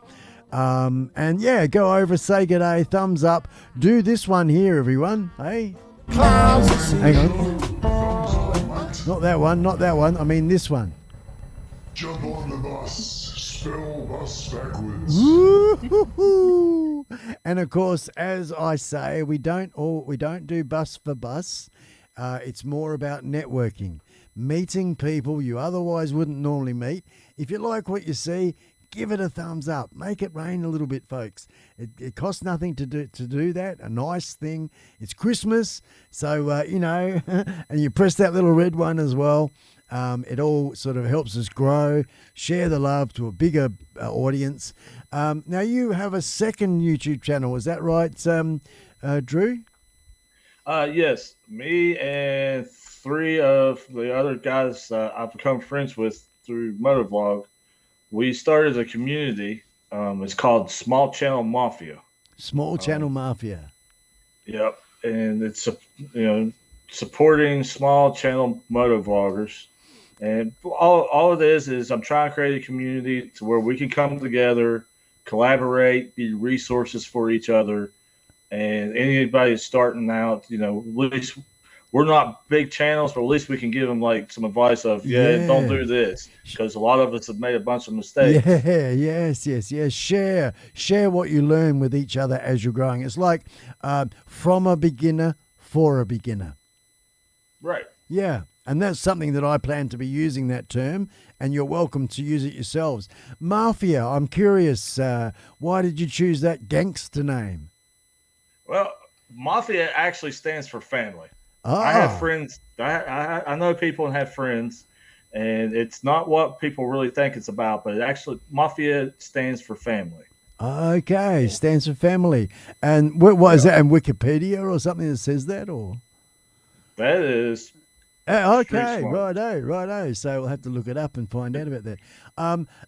And yeah, go over, say good day, thumbs up. Do this one here, everyone. Hey, hang on. Not that one, not that one. I mean this one. Jump on the bus. Spell bus backwards. Woo-hoo-hoo. And of course, as I say, we don't do bus for bus. It's more about networking, meeting people you otherwise wouldn't normally meet. If you like what you see, give it a thumbs up. Make it rain a little bit, folks. It costs nothing to do that. A nice thing. It's Christmas, so and you press that little red one as well. It all sort of helps us grow, share the love to a bigger audience. Now you have a second YouTube channel, is that right, Drew? Yes, me and 3 of the other guys I've become friends with through Motovlog. We started a community. It's called Small Channel Mafia. Small Channel Mafia. Yep, and it's supporting small channel motovloggers. And all it is I'm trying to create a community to where we can come together, collaborate, be resources for each other. And anybody starting out, at least we're not big channels, but at least we can give them like some advice of, don't do this, because a lot of us have made a bunch of mistakes. Yeah, yes. Share what you learn with each other as you're growing. It's like from a beginner for a beginner. Right. Yeah. And that's something that I plan to be using, that term, and you're welcome to use it yourselves. Mafia, I'm curious, why did you choose that gangster name? Well, Mafia actually stands for family. Oh. I have friends. I know people and have friends, and it's not what people really think it's about, but actually Mafia stands for family. Okay, stands for family. And what is that, in Wikipedia or something that says that, or? That is... Okay, righto. So we'll have to look it up and find out about that.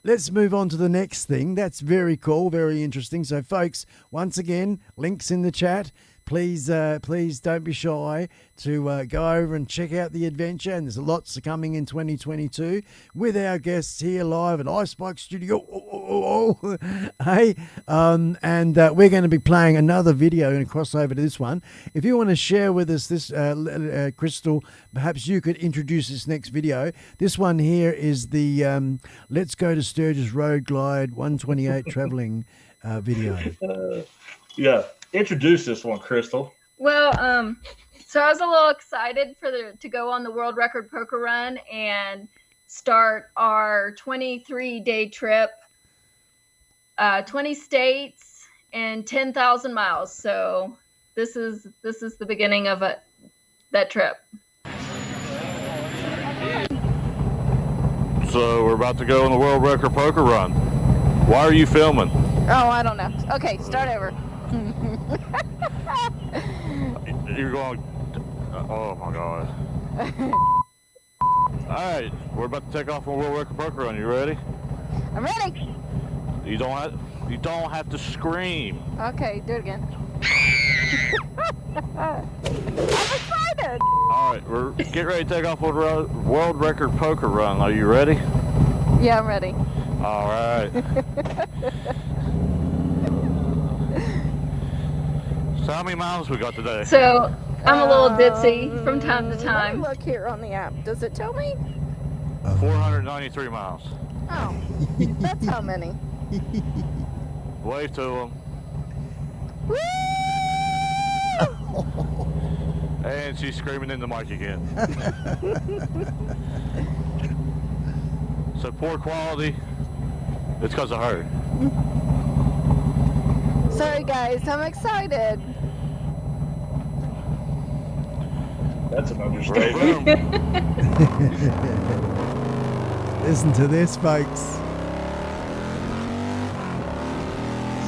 Let's move on to the next thing. That's very cool, very interesting. So, folks, once again, links in the chat. Please don't be shy to go over and check out the adventure. And there's lots coming in 2022 with our guests here live at iSpike Studio. Hey, and we're going to be playing another video and cross over to this one. If you want to share with us this, Crystal, perhaps you could introduce this next video. This one here is the Let's Go to Sturgis Road Glide 128 traveling video. Yeah. Introduce this one, Crystal. Well, so I was a little excited to go on the world record poker run and start our 23-day trip, 20 states and 10,000 miles. So this is the beginning of that trip. So we're about to go on the world record poker run. Why are you filming? Oh, I don't know. Okay, start over. You're going... Oh, my God. All right, we're about to take off on world record poker run. You ready? I'm ready. You don't have to scream. Okay, do it again. I'm excited. All right, we're getting ready to take off on world record poker run. Are you ready? Yeah, I'm ready. All right. So how many miles we got today? So I'm a little ditzy from time to time. Let me look here on the app. Does it tell me? 493 miles. Oh, that's how many. Wave to them. Woo! And she's screaming in the mic again. So poor quality. It's because of her. Sorry guys, I'm excited. That's an understatement. Listen to this, folks.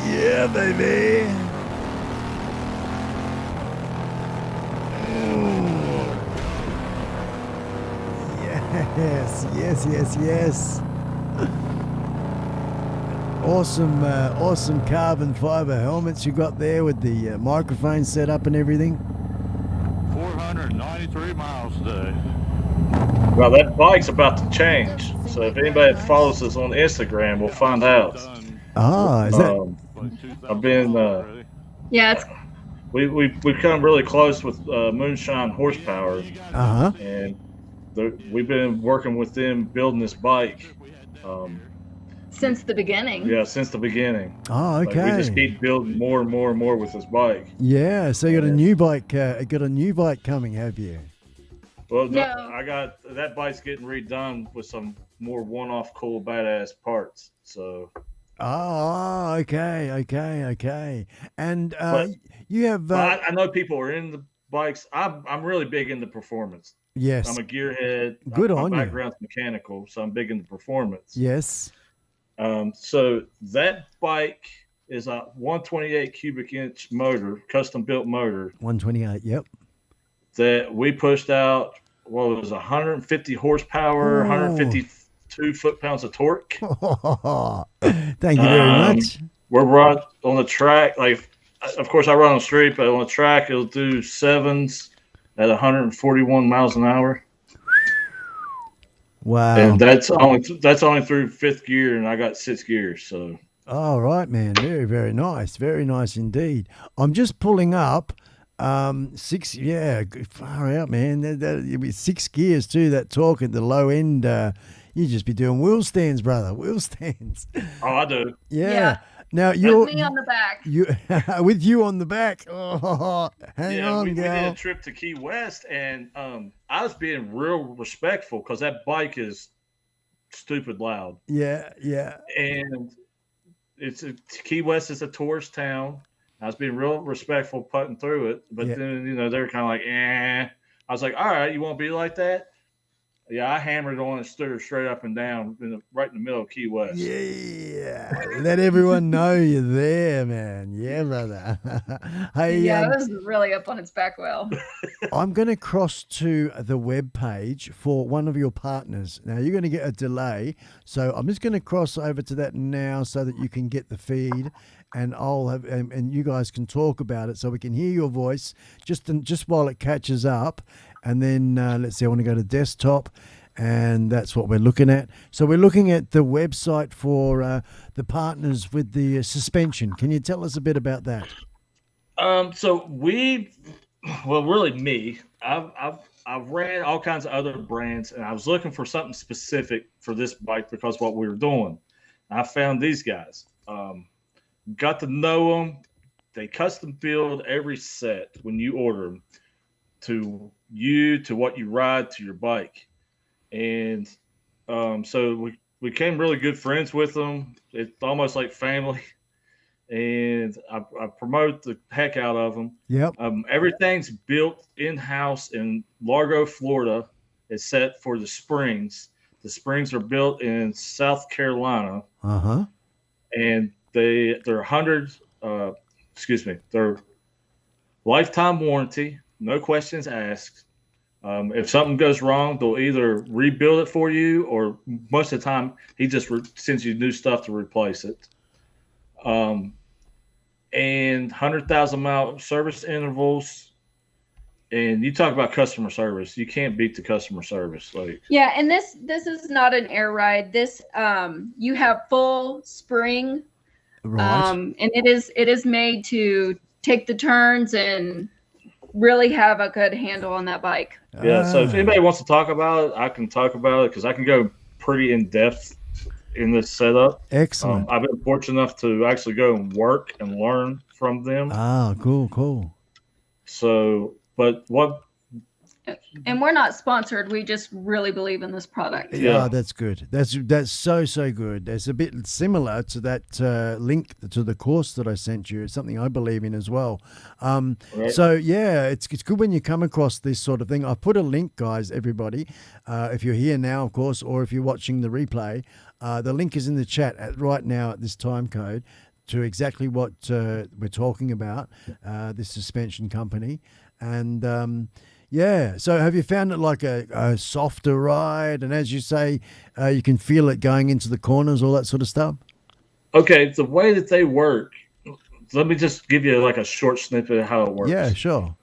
Yeah, baby. Yes. Awesome carbon fiber helmets you got there with the microphone set up and everything. 493 miles today. Well, that bike's about to change. So if anybody follows us on Instagram, we'll find out. Ah, is that? I've been Yeah, it's we've come really close with Moonshine Horsepower, Uh huh. and we've been working with them building this bike. since the beginning. Yeah, since the beginning. Oh, Like we just okay. keep building more and more and more with this bike. Yeah. So you got a Yeah. new bike. Got a new bike coming, have you? Well, No. I got that bike's getting redone with some more one-off cool badass parts. So, Oh, okay, okay. And but, you have but I know people are in the bikes. I'm really big into performance. yes, I'm a gearhead. Good My on you. background's mechanical, so I'm big into performance. yes. So that bike is a 128 cubic inch motor, custom built motor 128. Yep. that we pushed out. What was 150 horsepower, Ooh. 152 foot-pounds of torque. Thank you very much. We're right on the track. Like, of course, I run on the street, but on the track, it'll do sevens at 141 miles an hour. Wow. And that's only through fifth gear, and I got 6 gears. So, All right, man. Very, very nice. Very nice indeed. I'm just pulling up 6. Yeah, far out, man. It'll be 6 gears too. That torque at the low end. You just be doing wheel stands, brother. Wheel stands. oh, I do. Yeah. Yeah. Now With you're me on the back. you with you on the back. Oh, hang on, we did gal. a trip to Key West, and I was being real respectful because that bike is stupid loud. Yeah, yeah. And Key West is a tourist town. I was being real respectful putting through it, but Yeah. then they were kind of like, eh. I was like, all right, you won't be like that? Yeah, I hammered on and stood her straight up and down right in the middle of Key West. Yeah. Let everyone know you're there, man. Yeah, brother. Hey, Yeah, it was really up on its back well. I'm going to cross to the web page for one of your partners. Now, you're going to get a delay, so I'm just going to cross over to that now so that you can get the feed, and I'll have and you guys can talk about it so we can hear your voice just while it catches up. And then let's see, I want to go to desktop, and that's what we're looking at. So we're looking at the website for the partners with the suspension. Can you tell us a bit about that? So really me. I've ran all kinds of other brands, and I was looking for something specific for this bike because what we were doing. I found these guys. Got to know them. They custom build every set when you order them to what you ride to your bike, and so we became really good friends with them. It's almost like family. And I promote the heck out of them. Yep. Everything's built in-house in Largo, Florida. It's set for the springs. The springs are built in South Carolina. Uh-huh. And they're they're lifetime warranty, no questions asked. If something goes wrong, they'll either rebuild it for you, or most of the time, he just sends you new stuff to replace it. And 100,000 mile service intervals. And you talk about customer service, you can't beat the customer service. Like, Yeah, and this is not an air ride. This you have full spring, Right. and it is made to take the turns and really have a good handle on that bike. yeah. So if anybody wants to talk about it, I can talk about it because I can go pretty in depth in this setup. Excellent. I've been fortunate enough to actually go and work and learn from them. Cool. So, but what? And we're not sponsored. We just really believe in this product. Yeah, that's good. That's so good. It's a bit similar to that link to the course that I sent you. It's something I believe in as well. Right. So yeah, it's good when you come across this sort of thing. I put a link, guys, everybody. If you're here now, of course, or if you're watching the replay, the link is in the chat right now at this time code to exactly what we're talking about. This suspension company, and. Yeah. So have you found it like a softer ride? And as you say, you can feel it going into the corners, all that sort of stuff? Okay. The way that they work, let me just give you like a short snippet of how it works. Yeah, sure.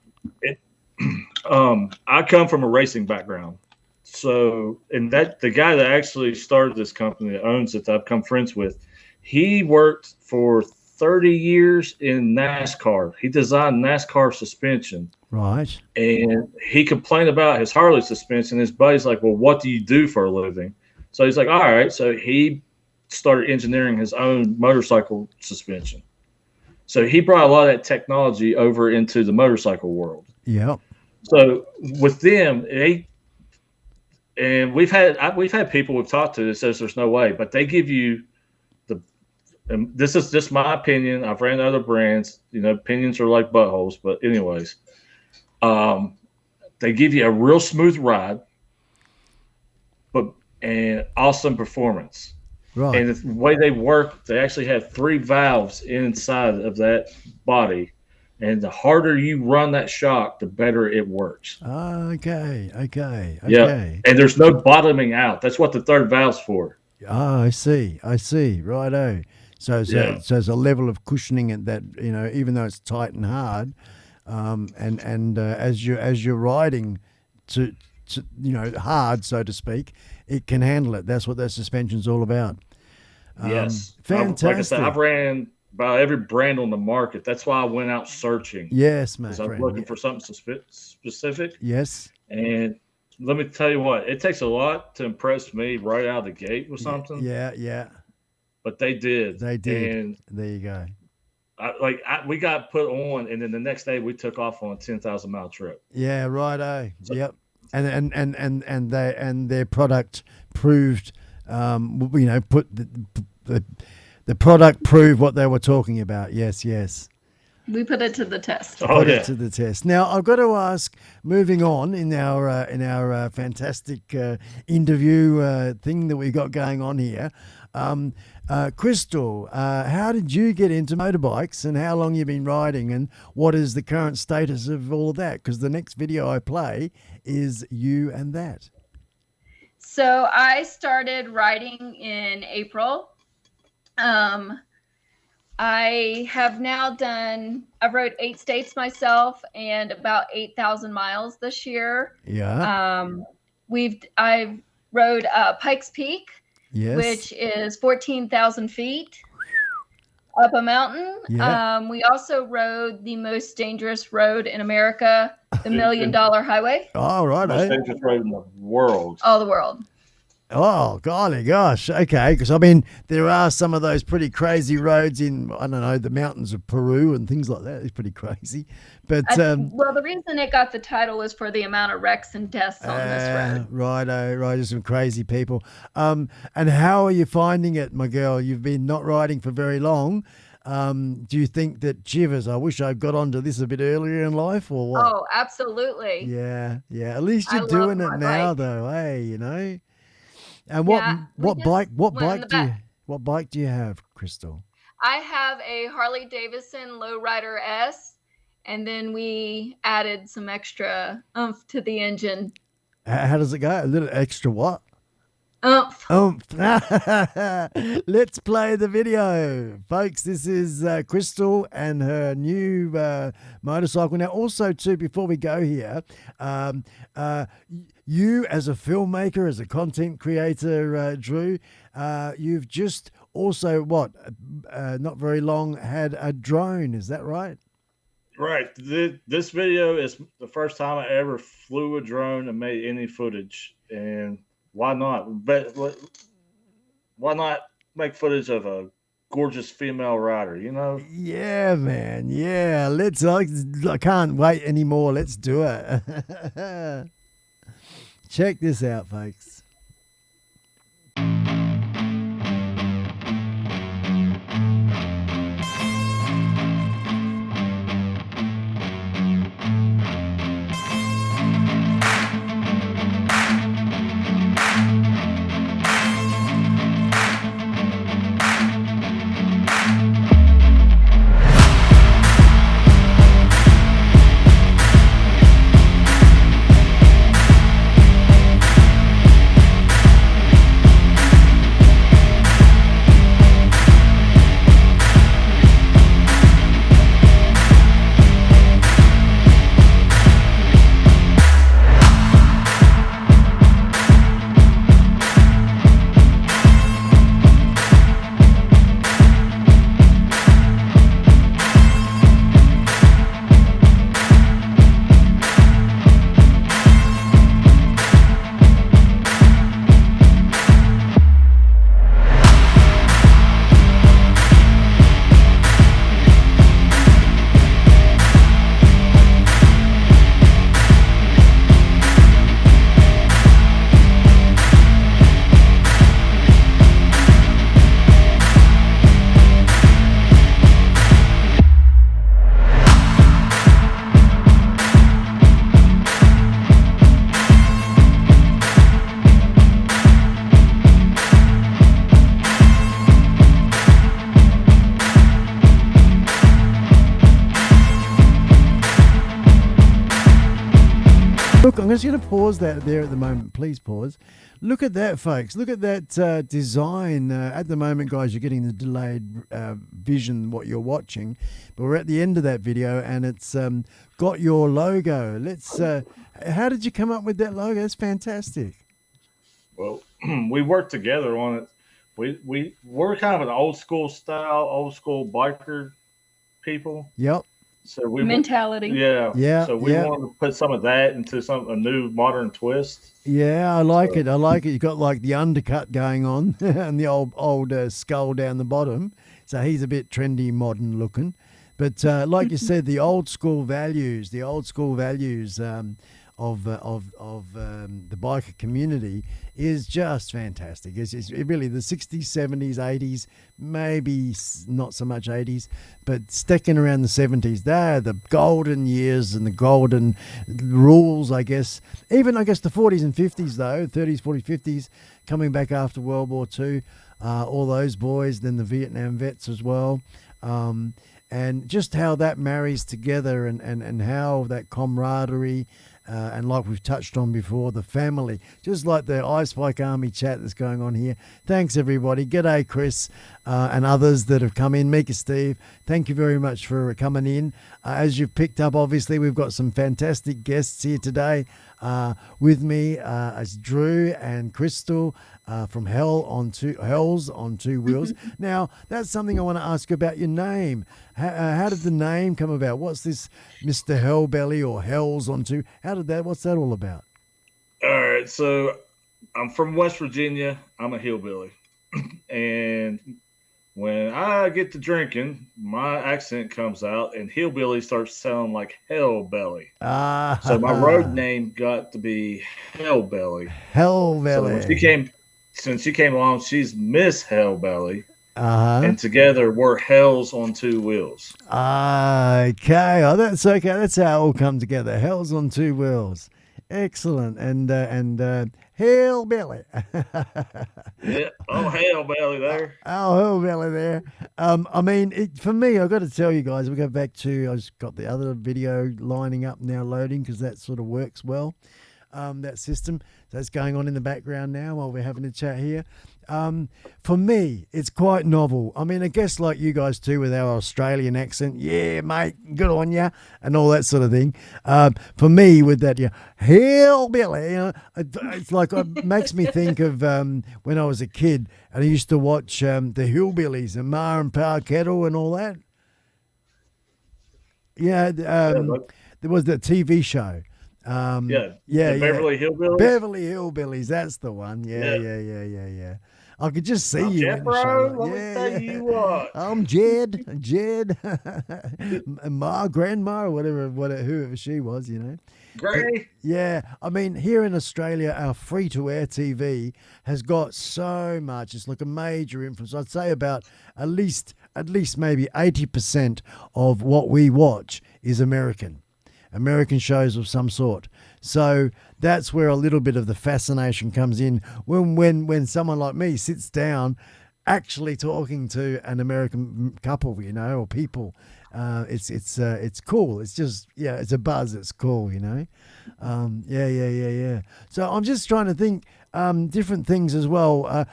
I come from a racing background. So, and the guy that actually started this company that owns it, that I've become friends with, He worked for 30 years in NASCAR. He designed NASCAR suspension. Right. And he complained about his Harley suspension. His buddy's like, well, what do you do for a living? So he's like, all right. So he started engineering his own motorcycle suspension. So he brought a lot of that technology over into the motorcycle world. Yep. So with them, and we've had people we've talked to that says there's no way, but they give you and this is just my opinion. I've ran other brands. Opinions are like buttholes, but anyways, they give you a real smooth ride, and awesome performance. Right. And the way they work, they actually have 3 valves inside of that body. And the harder you run that shock, the better it works. Okay. Yeah. And there's no bottoming out. That's what the 3rd valve's for. Oh, I see. Righto. So it's a level of cushioning at that, even though it's tight and hard, and as you're riding to hard, so to speak, it can handle it. That's what that suspension's all about. Yes. Fantastic. Like I said, I've ran about every brand on the market. That's why I went out searching. Yes, mate. Because I was looking for something specific. Yes. And let me tell you what, it takes a lot to impress me right out of the gate with something. Yeah. But they did. And there you go. We got put on, and then the next day we took off on a 10,000-mile trip. Yeah, righto. Yep. And their product proved, put the product proved what they were talking about. Yes. We put it to the test. Put it to the test. Now I've got to ask. Moving on in our fantastic interview thing that we got going on here, Crystal, how did you get into motorbikes, and how long you been riding, and what is the current status of all of that? Because the next video I play is you and that. So I started riding in April. I have now I've rode 8 states myself and about 8,000 miles this year. Yeah. I've rode Pikes Peak, yes, which is 14,000 feet up a mountain. Yeah. We also rode the most dangerous road in America, the $1 Million Highway. Oh, right. Most dangerous road in the world. Oh, the world. Oh, golly gosh. Okay. Because, I mean, there are some of those pretty crazy roads in, I don't know, the mountains of Peru and things like that. It's pretty crazy. But well, the reason it got the title was for the amount of wrecks and deaths on this road. Right. There's some crazy people. And how are you finding it, my girl? You've been not riding for very long. Do you think that, Chivers, I wish I got onto this a bit earlier in life, or what? Oh, absolutely. Yeah. At least you're doing it now, though, hey, And what bike do you have, Crystal? I have a Harley Davidson Lowrider S, and then we added some extra oomph to the engine. How does it go? A little extra what? Oomph. Let's play the video, folks. This is Crystal and her new motorcycle. Now, also, too, before we go here, you as a filmmaker, as a content creator, Drew, you've just also, not very long, had a drone. Is that right? Right. This video is the first time I ever flew a drone and made any footage. And why not? But why not make footage of a gorgeous female rider, Yeah, man. Yeah. I can't wait anymore. Let's do it. Check this out, folks. Look, I'm just going to pause that there at the moment. Please pause. Look at that, folks. Look at that design. At the moment, guys, you're getting the delayed vision, what you're watching. But we're at the end of that video, and it's got your logo. Let's. How did you come up with that logo? It's fantastic. Well, we worked together on it. We're kind of an old school style, old school biker people. Yep. So we mentality. Yeah. So we wanted to put some of that into a new modern twist. Yeah, I like it. I like it. You've got like the undercut going on and the old skull down the bottom. So he's a bit trendy, modern looking. But like you said, the old school values of the biker community is just fantastic. It's really the 60s, 70s, 80s, maybe not so much 80s, but sticking around the 70s. They're the golden years and the golden rules, I guess. Even, I guess, the 40s and 50s, though, 30s, 40s, 50s, coming back after World War II, all those boys, then the Vietnam vets as well. And just how that marries together and how that camaraderie, and like we've touched on before, the family, just like the iSpike Army chat that's going on here. Thanks, everybody. G'day, Chris, and others that have come in. Mika Steve, thank you very much for coming in. As you've picked up, obviously, we've got some fantastic guests here today with me as Drew and Crystal from Hellson2wheels. Now, that's something I want to ask you about your name. How did the name come about? What's this Mr. Hellbelly or Hellson2? What's that all about? All right, so I'm from West Virginia. I'm a hillbilly. And when I get to drinking, my accent comes out and hillbilly starts sounding like hellbelly. So my road name got to be Hellbelly. Hellbelly. So since she came along, she's Miss Hellbelly. And together we're Hellson2wheels. Okay. Oh, that's okay. That's how it all come together. Hellson2wheels. Excellent. And Hellbelly. Yeah. Oh, Hellbelly there. Oh, Hellbelly there. I mean, for me, I've got to tell you guys, we go back to, I just got the other video lining up now, loading, because that sort of works well. That system that's going on in the background now while we're having a chat here. For me, it's quite novel. I mean, I guess like you guys too with our Australian accent. Yeah, mate, good on ya, and all that sort of thing. For me, with that, hillbilly, it's like it makes me think of when I was a kid and I used to watch the Hillbillies and Ma and Pa Kettle and all that. Yeah, there was that TV show. The Beverly Hillbillies. Beverly Hillbillies, that's the one. Yeah. I could just see you in the show. Let me tell you what. I'm Jed, Ma, Grandma, or whoever she was, Gray. Yeah, I mean, here in Australia, our free-to-air TV has got so much. It's like a major influence. I'd say about at least maybe 80% of what we watch is American shows of some sort. So that's where a little bit of the fascination comes in when someone like me sits down actually talking to an American couple, or people. It's cool. It's just, it's a buzz. It's cool, Yeah. So I'm just trying to think different things as well.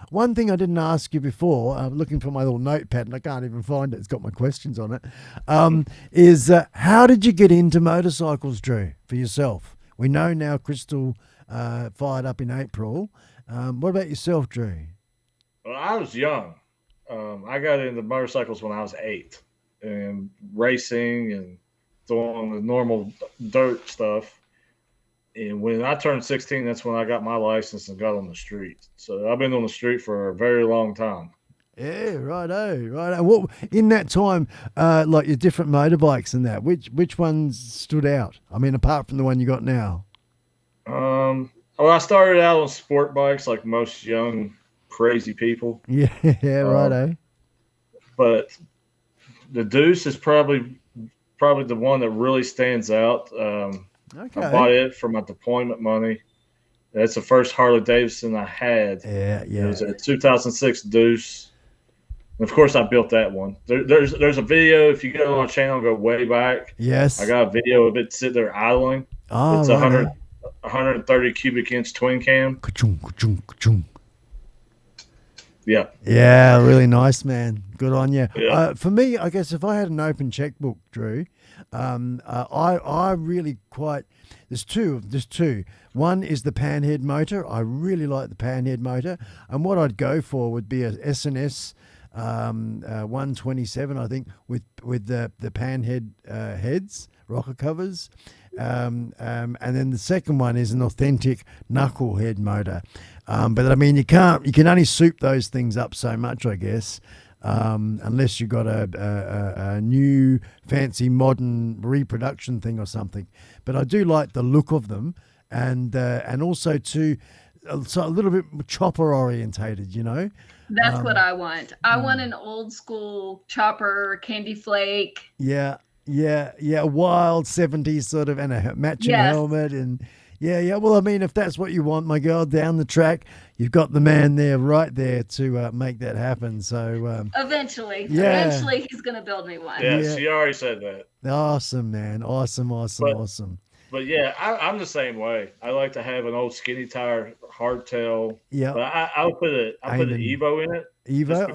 One thing I didn't ask you before, I'm looking for my little notepad and I can't even find it. It's got my questions on it. Is how did you get into motorcycles, Drew, for yourself? We know now Crystal fired up in April. What about yourself, Drew? Well, I was young. I got into motorcycles when I was 8 and racing and doing the normal dirt stuff. And when I turned 16, that's when I got my license and got on the street. So I've been on the street for a very long time. Yeah, righto. What in that time, like your different motorbikes and that, which ones stood out? I mean, apart from the one you got now. Well, I started out on sport bikes like most young crazy people. Yeah, righto. But the Deuce is probably the one that really stands out. Okay. I bought it for my deployment money. That's the first Harley Davidson I had. Yeah. It was a 2006 Deuce. And of course, I built that one. There's a video. If you go on our channel, go way back. Yes. I got a video of it sitting there idling. Oh, it's right. 130 cubic inch twin cam. Ka-chung, ka-chung, ka-chung. Yeah. Yeah, really nice, man. Good on you. Yeah. For me, I guess if I had an open checkbook, Drew, I really quite. There's two. One is the panhead motor. I really like the panhead motor, and what I'd go for would be a S&S 127, I think, with the panhead heads, rocker covers. And then the second one is an authentic knuckle head motor. But I mean, you can only soup those things up so much, I guess, unless you've got a new fancy modern reproduction thing or something. But I do like the look of them, and also too, so a little bit chopper orientated, you know. That's what I want. I want an old school chopper, candy flake. Yeah, wild 70s sort of, and a matching helmet, and yeah. Well, I mean, if that's what you want, my girl, down the track, you've got the man there, right there, to make that happen. So eventually he's gonna build me one. Yeah, she already said that. Awesome, man. Awesome. But yeah, I'm the same way. I like to have an old skinny tire hardtail. Yeah. But I'll put an Evo in it. Evo.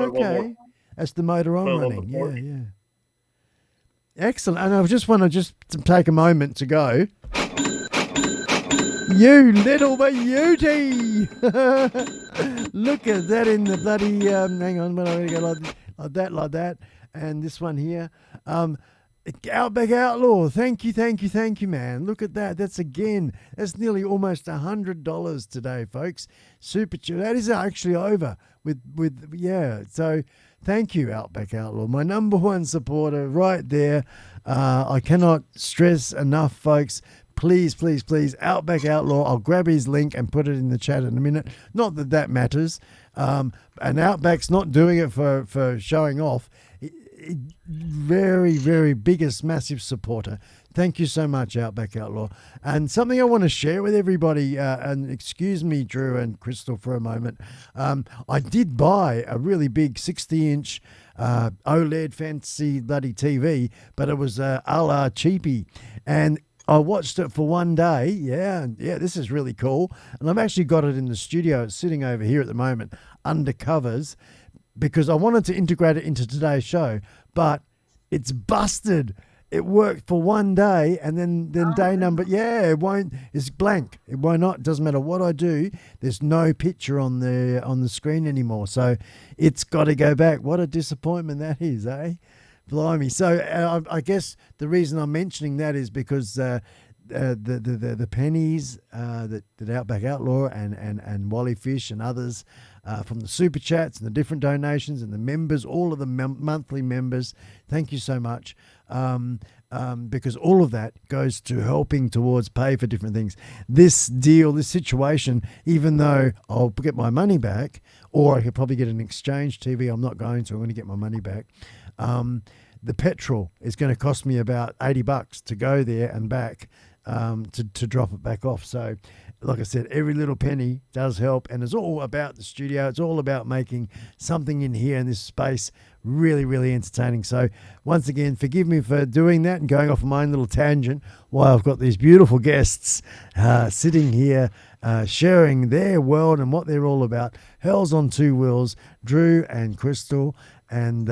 Okay. More, that's the motor I'm running. Yeah. Excellent. And I just want to take a moment to go. You little beauty! Look at that in the bloody. Hang on, when I go like that, and this one here. Outback Outlaw, thank you, man. Look at that. That's nearly almost $100 today, folks. Super chill. That is actually over with. So thank you, Outback Outlaw, my number one supporter right there. I cannot stress enough, folks. Please, Outback Outlaw. I'll grab his link and put it in the chat in a minute. Not that matters. And Outback's not doing it for showing off. Very, very biggest, massive supporter. Thank you so much, Outback Outlaw. And something I want to share with everybody, and excuse me, Drew and Crystal, for a moment. I did buy a really big 60-inch OLED fancy bloody TV, but it was a la cheapie. And I watched it for one day. Yeah, this is really cool. And I've actually got it in the studio. It's sitting over here at the moment, under covers, because I wanted to integrate it into today's show, but it's busted. It worked for one day, and then day number, it won't. It's blank. It won't not. It doesn't matter what I do. There's no picture on the screen anymore. So it's got to go back. What a disappointment that is, eh? Blimey. So I guess the reason I'm mentioning that is because the pennies that Outback Outlaw and Wally Fish and others from the super chats and the different donations and the members, all of the monthly members, thank you so much, because all of that goes to helping towards pay for different things. This situation, even though I'll get my money back, or I could probably get an exchange TV, I'm not going to. I'm going to get my money back. The petrol is going to cost me about $80 to go there and back, to drop it back off. So, like I said, every little penny does help, and it's all about the studio. It's all about making something in here in this space really, really entertaining. So, once again, forgive me for doing that and going off on my own little tangent while I've got these beautiful guests sitting here sharing their world and what they're all about. Hellson2wheels, Drew and Crystal. And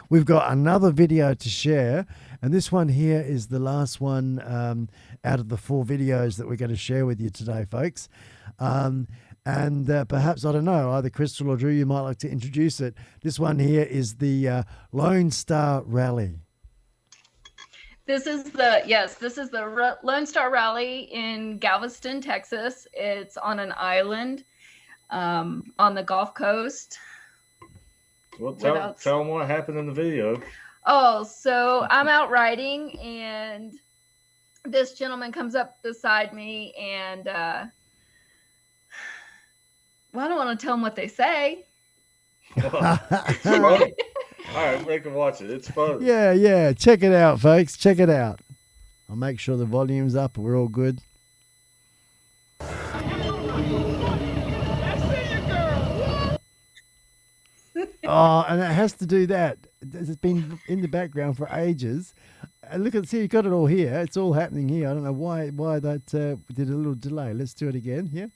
we've got another video to share, and this one here is the last one out of the 4 videos that we're going to share with you today, folks. And perhaps, I don't know, either Crystal or Drew, you might like to introduce it. This one here is the Lone Star Rally. This is the Lone Star Rally in Galveston, Texas. It's on an island on the Gulf Coast. Well, tell them what happened in the video. Oh, so I'm out riding, and this gentleman comes up beside me, and well, I don't want to tell them what they say. All right, we can watch it. It's fun. Yeah. Check it out, folks. Check it out. I'll make sure the volume's up. We're all good. Oh, and it has to do that. It's been in the background for ages. See, you got it all here. It's all happening here. I don't know why that did a little delay. Let's do it again. Yeah.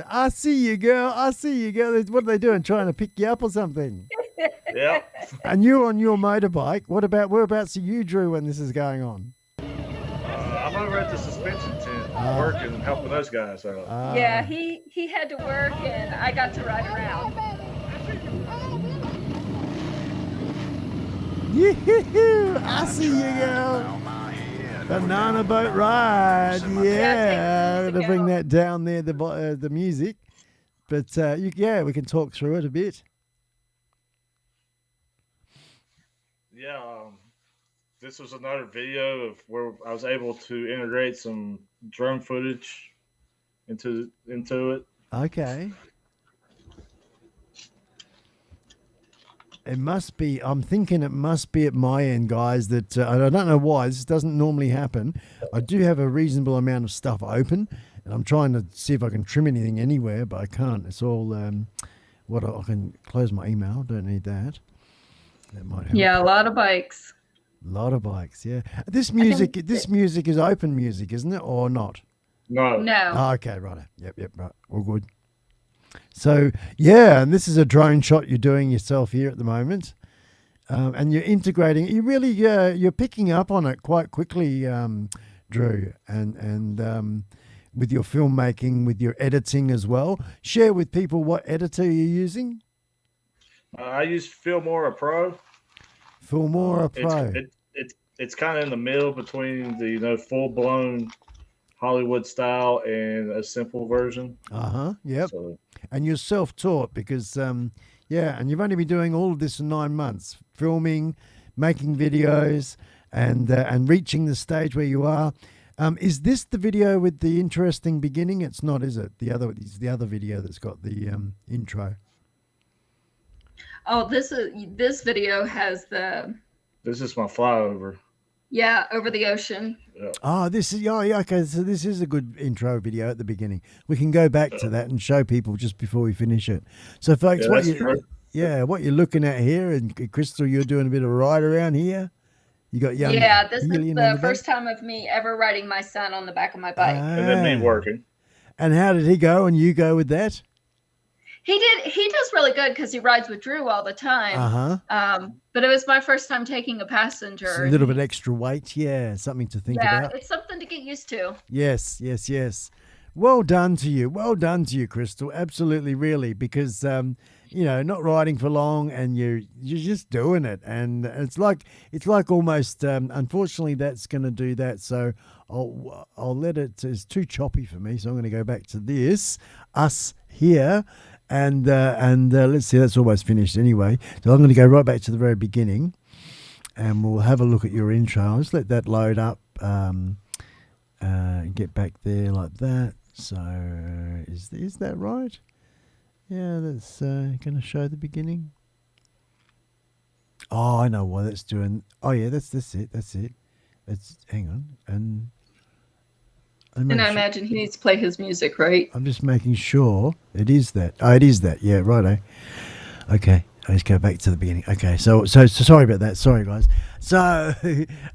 I see you, girl. I see you, girl. What are they doing? Trying to pick you up or something? Yeah. And you're on your motorbike. Whereabouts are you, Drew, when this is going on? I'm over at the suspension tent working and helping those guys out. Yeah, he had to work and I got to ride around. Yoo-hoo-hoo. I see you, girl. Banana boat ride. Yeah, I'm going to bring that down there, the music. But we can talk through it a bit. Yeah, this was another video of where I was able to integrate some drone footage into it. Okay. It must be. I'm thinking it must be at my end, guys. That I don't know why this doesn't normally happen. I do have a reasonable amount of stuff open, and I'm trying to see if I can trim anything anywhere, but I can't. It's all I can close my email. Don't need that. That might help. Yeah, a lot of bikes. A lot of bikes. Yeah. This music is open music, isn't it, or not? No. Oh, okay, right. Yep, right. All good. So, yeah, and this is a drone shot you're doing yourself here at the moment. And you're integrating. You really, you're picking up on it quite quickly, Drew, and with your filmmaking, with your editing as well. Share with people what editor you're using. I use Filmora Pro. Filmora Pro. It's kind of in the middle between the full-blown Hollywood style and a simple version. Yep. So, and you're self-taught because, and you've only been doing all of this in 9 months, filming, making videos, and reaching the stage where you are. Is this the video with the interesting beginning? It's not, is it? The other video that's got the intro. Oh, this video has the. This is my flyover. Yeah, over the ocean. Yeah. Oh, okay. So this is a good intro video at the beginning. We can go back to that and show people just before we finish it. So, folks, what you're looking at here, and Crystal, you're doing a bit of a ride around here. You got young. Yeah, this is the first time of me ever riding my son on the back of my bike. And then me working. And how did he go? And you go with that? He does really good because he rides with Drew all the time. But it was my first time taking a passenger. It's a little bit extra weight, yeah, something to think about. Yeah, it's something to get used to. Yes. Well done to you, Crystal. Absolutely, really, because not riding for long and you're just doing it, and it's like almost. Unfortunately, that's going to do that. So I'll let it. It's too choppy for me, so I'm going to go back to us here. And let's see, that's almost finished anyway. So I'm going to go right back to the very beginning, and we'll have a look at your intro. I'll just let that load up, get back there like that. So is that right? Yeah, that's going to show the beginning. Oh, I know why that's doing. Oh yeah, that's it. It's hang on and. And I imagine he needs to play his music, right? I'm just making sure it is that. Oh, it is that. Yeah, righto. Okay, let's go back to the beginning. Okay, so sorry about that. Sorry, guys. So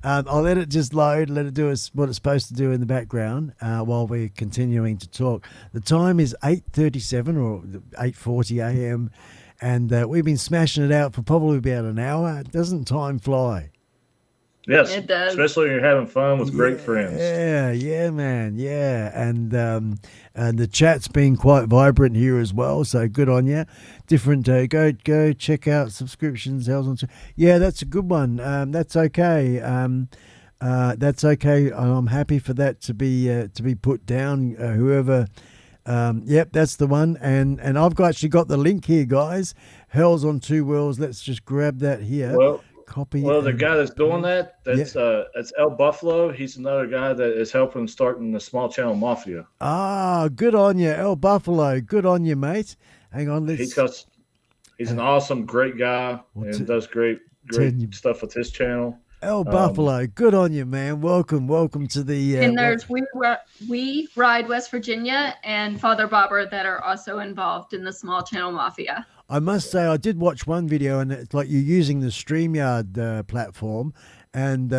I'll let it just load, let it do what it's supposed to do in the background while we're continuing to talk. The time is 8:37 or 8:40 a.m. And we've been smashing it out for probably about an hour. Doesn't time fly? Yes, it does. Especially when you're having fun with great friends. Yeah, man, yeah, and the chat's been quite vibrant here as well. So good on you. Different go check out subscriptions. Yeah, that's a good one. That's okay. That's okay. I'm happy for that to be put down. Whoever. Yep, that's the one. And I've actually got the link here, guys. Hellson2wheels. Let's just grab that here. Copy. Well, the guy that's doing that's El Buffalo. He's another guy that is helping starting the small channel mafia. Ah, good on you, El Buffalo. Good on you, mate. Hang on, he's an awesome, great guy and does great stuff with his channel. El Buffalo, good on you, man. Welcome to the. And there's We Ride West Virginia and Father Bobber that are also involved in the small channel mafia. I must say I did watch one video, and it's like you're using the StreamYard platform, and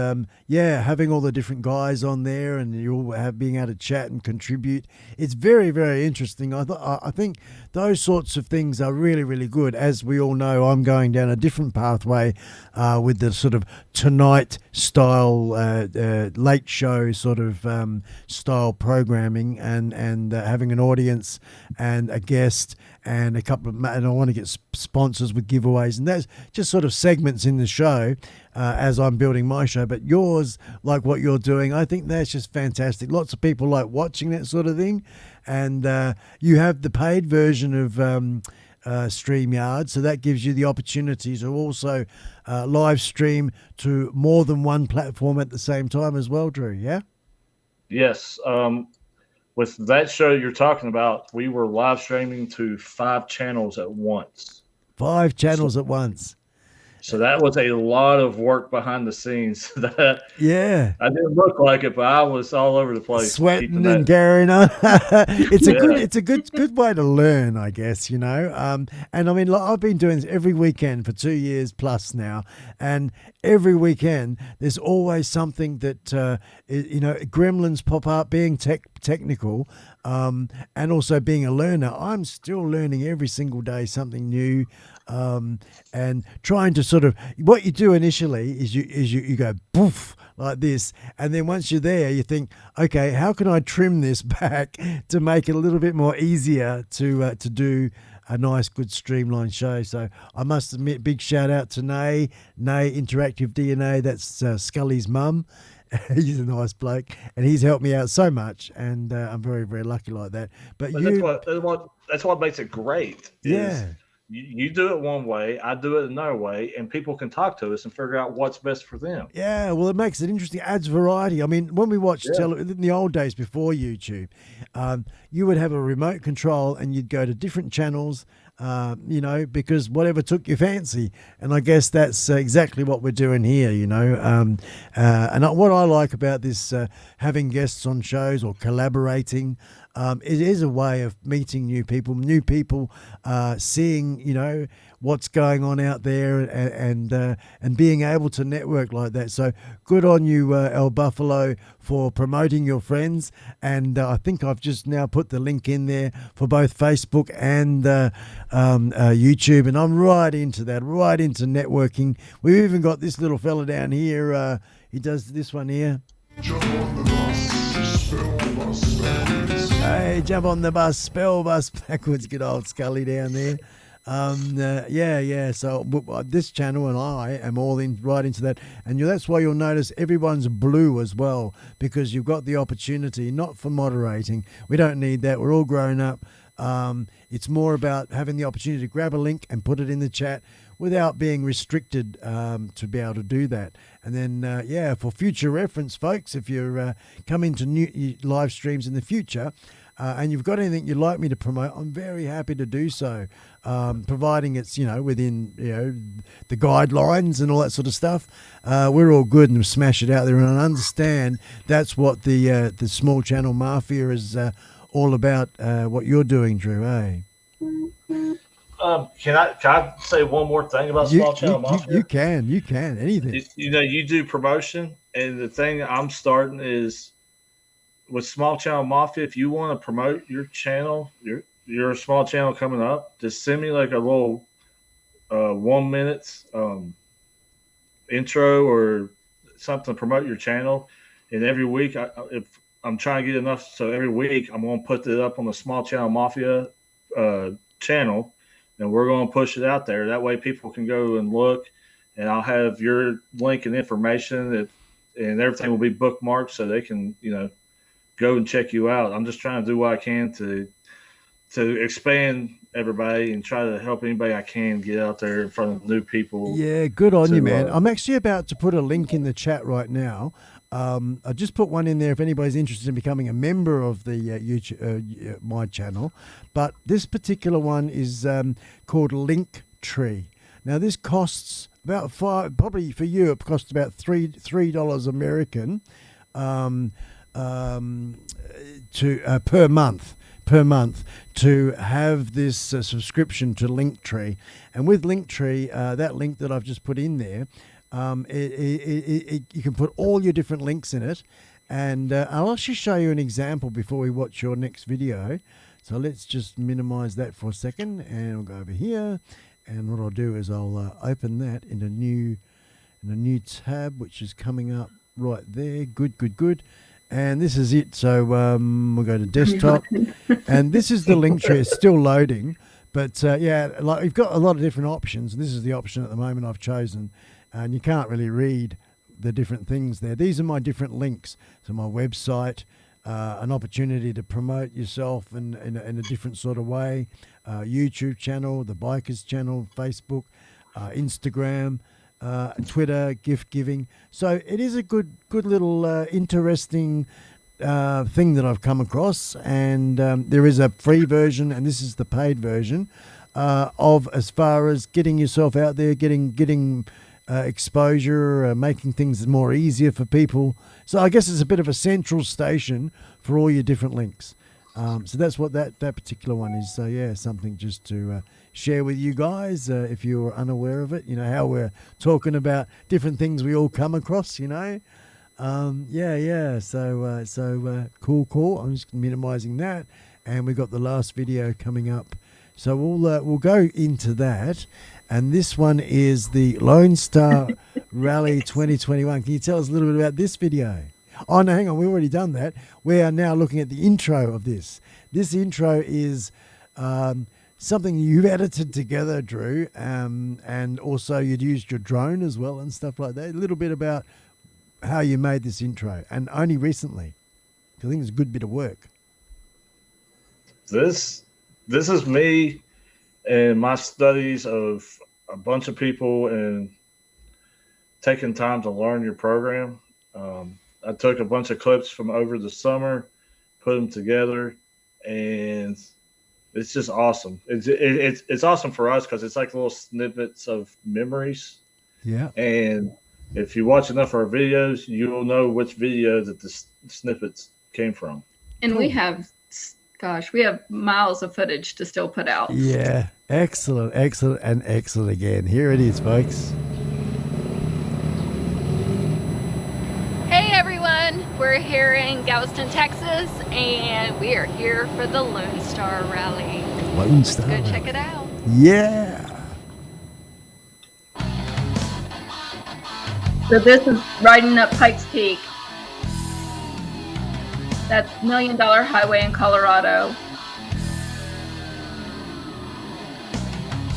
having all the different guys on there, and you all being able to chat and contribute. It's very, very interesting. I think those sorts of things are really, really good. As we all know, I'm going down a different pathway with the sort of Tonight style, late show sort of style programming, and having an audience and a guest and a couple of, and I want to get sponsors with giveaways, and that's just sort of segments in the show as I'm building my show. But yours, like what you're doing, I think that's just fantastic. Lots of people like watching that sort of thing, and you have the paid version of StreamYard, so that gives you the opportunity to also live stream to more than one platform at the same time as well, Drew. Yeah. Yes. With that show you're talking about, we were live streaming to 5 channels at once. 5 channels at once. So that was a lot of work behind the scenes. That I didn't look like it, but I was all over the place, sweating and carrying on. It's a good way to learn, I guess. And I mean, like, I've been doing this every weekend for 2 years plus now, and every weekend there's always something that gremlins pop up. Being technical, and also being a learner, I'm still learning every single day something new. And trying to sort of, what you do initially is you go poof like this, and then once you're there, you think, okay, how can I trim this back to make it a little bit more easier to do a nice, good, streamlined show. So I must admit, big shout out to Nay Interactive DNA. That's Scully's mum. He's a nice bloke, and he's helped me out so much, and I'm very, very lucky like that. But that's what makes it great. You do it one way, I do it another way, and people can talk to us and figure out what's best for them. Yeah, well, it makes it interesting, adds variety. I mean, when we watched in the old days before YouTube, you would have a remote control and you'd go to different channels, because whatever took your fancy. And I guess that's exactly what we're doing here, and what I like about this, having guests on shows or collaborating, it is a way of meeting new people, seeing, what's going on out there, and being able to network like that. So good on you, El Buffalo, for promoting your friends. And I think I've just now put the link in there for both Facebook and YouTube. And I'm right into that, right into networking. We've even got this little fella down here. He does this one here. Jump on the bus, spell bus backwards. Hey, jump on the bus, spell bus backwards. Good old Scully down there. So this channel and I am all right into that, and that's why you'll notice everyone's blue as well, because you've got the opportunity, not for moderating. We don't need that. We're all grown up. It's more about having the opportunity to grab a link and put it in the chat without being restricted to be able to do that. And then, for future reference, folks, if you're coming to new live streams in the future, and you've got anything you'd like me to promote, I'm very happy to do so, providing it's, within, the guidelines and all that sort of stuff. We're all good and smash it out there, and I understand that's what the small channel mafia is all about, what you're doing, Drew, eh? Can I say one more thing about Small Channel Mafia? You can, anything. You do promotion, and the thing I'm starting is with Small Channel Mafia. If you want to promote your channel, your small channel coming up, just send me like a little 1 minute intro or something to promote your channel. And every week, if I'm trying to get enough, so every week I'm going to put it up on the Small Channel Mafia channel. And we're going to push it out there. That way people can go and look, and I'll have your link and information, and everything will be bookmarked so they can, go and check you out. I'm just trying to do what I can to expand everybody and try to help anybody I can get out there in front of new people. Yeah, good on you, man. I'm actually about to put a link in the chat right now. I just put one in there if anybody's interested in becoming a member of the YouTube, my channel. But this particular one is called Linktree. Now this costs about probably for you it costs about $3 American per month. per month to have this subscription to Linktree. And with Linktree, that link that I've just put in there, you can put all your different links in it. And I'll actually show you an example before we watch your next video. So let's just minimize that for a second, and we'll go over here. And what I'll do is I'll open that in a new tab, which is coming up right there. Good. And this is it. So we'll go to desktop, and this is the Linktree. It's still loading, but yeah, like we've got a lot of different options. This is the option at the moment I've chosen, and you can't really read the different things there. These are my different links. So my website, an opportunity to promote yourself in a different sort of way, YouTube channel, the Bikers channel, Facebook, Instagram, Twitter, gift giving. So it is a good little interesting thing that I've come across, and there is a free version, and this is the paid version of as far as getting yourself out there, getting exposure, making things more easier for people. So I guess it's a bit of a central station for all your different links. So that's what that particular one is. So yeah, something just to share with you guys if you're unaware of it. You know how we're talking about different things we all come across. You know, yeah. So cool. I'm just minimizing that, and we've got the last video coming up. So we'll go into that. And this one is the Lone Star Rally 2021. Can you tell us a little bit about this video? Oh, no, hang on. We've already done that. We are now looking at the intro of this. This intro is something you've edited together, Drew, and also you'd used your drone as well and stuff like that. A little bit about how you made this intro, and only recently. I think it's a good bit of work. This is me and my studies of a bunch of people and taking time to learn your program. I took a bunch of clips from over the summer, put them together, and it's just awesome. It's awesome for us because it's like little snippets of memories. Yeah. And if you watch enough of our videos, you'll know which video that the snippets came from. And we have miles of footage to still put out. Yeah. Excellent again. Here it is, folks. Hey everyone, we're here in Galveston, Texas, and we are here for the Lone Star Rally. Lone Star. Let's go check it out. Yeah. So this is riding up Pikes Peak. That's $1 Million Highway in Colorado.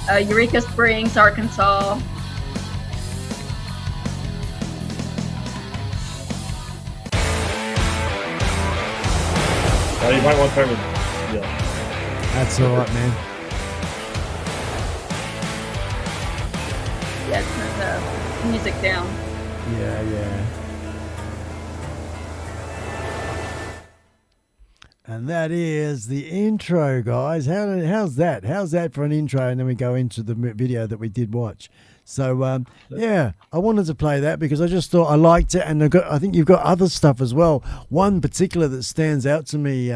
Eureka Springs, Arkansas. You might want to turn it. Yeah. That's all right, man. Yeah, turn the music down. Yeah. And that is the intro, guys. How's that? How's that for an intro? And then we go into the video that we did watch. So, yeah, I wanted to play that because I just thought I liked it. And I think you've got other stuff as well. One particular that stands out to me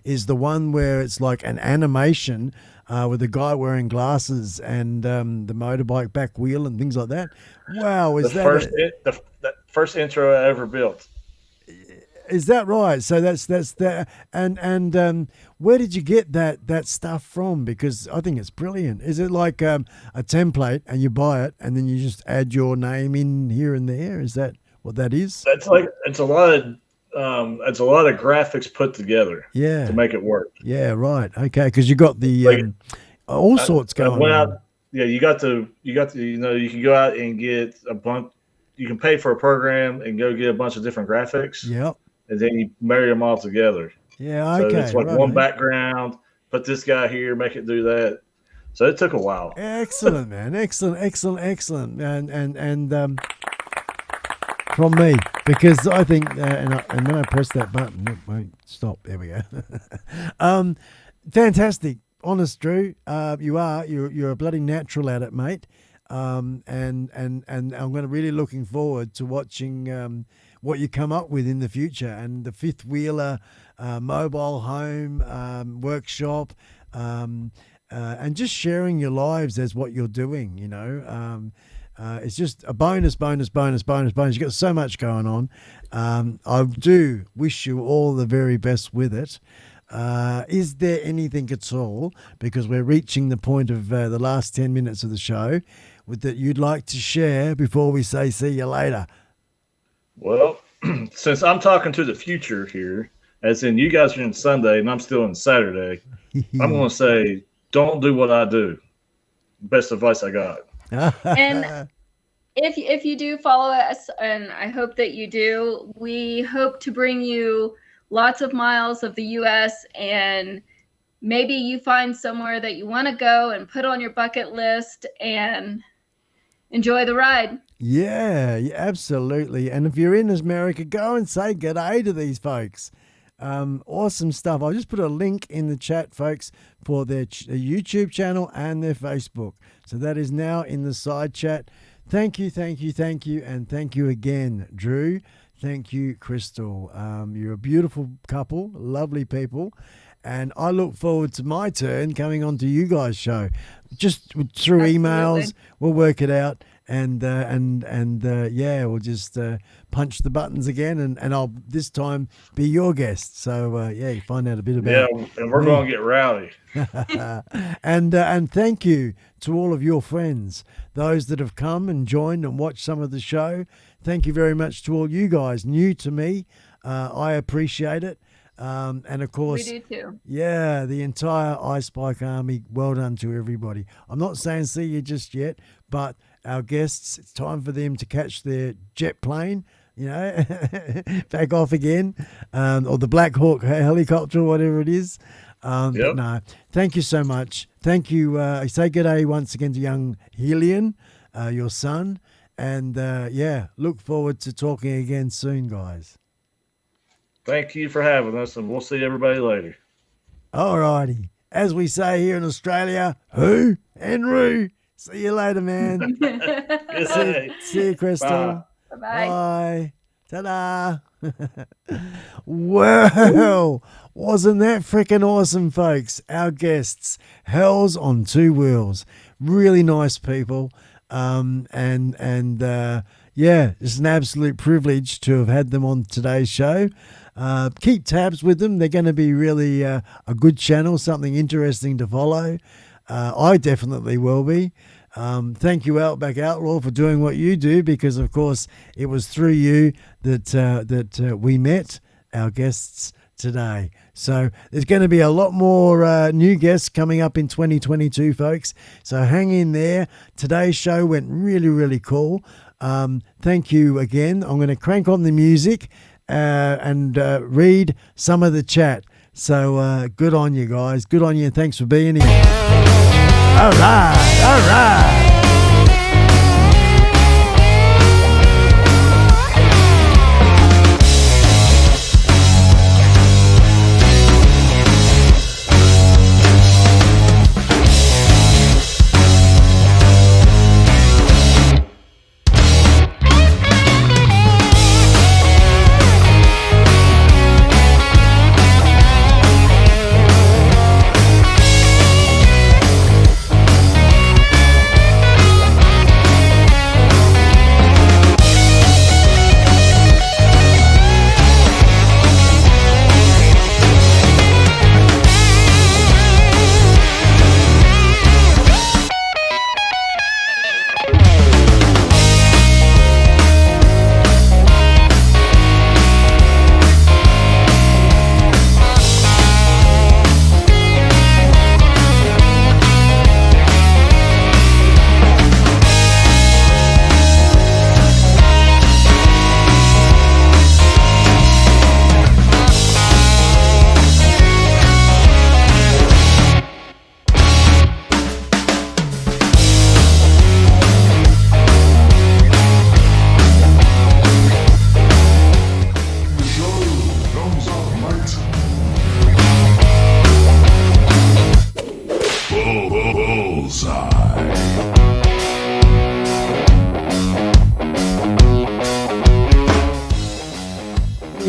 is the one where it's like an animation with a guy wearing glasses and the motorbike back wheel and things like that. Wow, the first intro I ever built. Is that right? So that's that. And where did you get that stuff from? Because I think it's brilliant. Is it like a template and you buy it and then you just add your name in here and there? Is that what that is? It's a lot of graphics put together. Yeah. To make it work. Yeah. Right. Okay. Because you got the all sorts going on. Yeah. You can go out and get a bunch. You can pay for a program and go get a bunch of different graphics. Yep. And then you marry them all together. Yeah, okay. So it's like one background, put this guy here, make it do that. So it took a while. Excellent, man. Excellent. And from me, because I think, and when I press that button, it won't stop. There we go. Fantastic. Honest, Drew. You're a bloody natural at it, mate. And I'm really looking forward to watching what you come up with in the future. And the fifth wheeler mobile home workshop, and just sharing your lives as what you're doing, you know. It's just a bonus. You've got so much going on. I do wish you all the very best with it. Is there anything at all, because we're reaching the point of the last 10 minutes of the show, that you'd like to share before we say see you later? Well, since I'm talking to the future here, as in you guys are in Sunday and I'm still in Saturday, I'm going to say, don't do what I do. Best advice I got. And if you do follow us, and I hope that you do, we hope to bring you lots of miles of the U.S. and maybe you find somewhere that you want to go and put on your bucket list and enjoy the ride. Yeah, absolutely. And if you're in America, go and say g'day to these folks. Awesome stuff. I'll just put a link in the chat, folks, for their YouTube channel and their Facebook. So that is now in the side chat. Thank you. And thank you again, Drew. Thank you, Crystal. You're a beautiful couple, lovely people. And I look forward to my turn coming on to you guys' show. Just through emails, we'll work it out. And yeah, we'll just punch the buttons again, and I'll this time be your guest. So yeah, you find out a bit about. Yeah, and we're going to get rowdy. And thank you to all of your friends, those that have come and joined and watched some of the show. Thank you very much to all you guys new to me. I appreciate it. And of course, we do too. Yeah, the entire iSpike army. Well done to everybody. I'm not saying see you just yet, but our guests, it's time for them to catch their jet plane, you know, back off again, or the Black Hawk helicopter, whatever it is. But no, thank you so much. Thank you. Say good day once again to young Helion, your son, and yeah, look forward to talking again soon, guys. Thank you for having us, and we'll see everybody later. All righty. As we say here in Australia, who? Henry. See you later, man. see you, Crystal. Bye. Bye. Ta-da. Well, wasn't that freaking awesome, folks? Our guests, Hellson2wheels. Really nice people. Yeah, it's an absolute privilege to have had them on today's show. Keep tabs with them. They're going to be really a good channel, something interesting to follow. I definitely will be. Thank you, Outback Outlaw, for doing what you do, because, of course, it was through you that we met our guests today. So there's going to be a lot more new guests coming up in 2022, folks. So hang in there. Today's show went really, really cool. Thank you again. I'm going to crank on the music and read some of the chat. So good on you guys. Good on you, and thanks for being here. All right.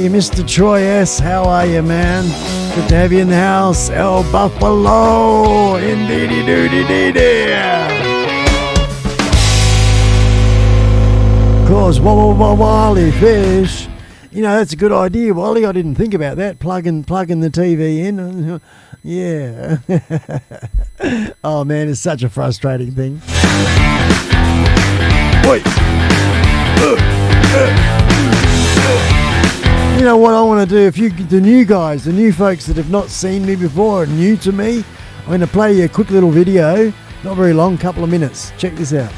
you, Mr. Troy S. How are you, man? Good to have you in the house. El Buffalo. Indeedy doody dee dee. Of course, Wally Fish. You know, that's a good idea, Wally. I didn't think about that. Plugging the TV in. Yeah. Oh, man, it's such a frustrating thing. Wait. You know what I want to do? If the new guys, the new folks that have not seen me before, are new to me, I'm going to play you a quick little video. Not very long, couple of minutes. Check this out.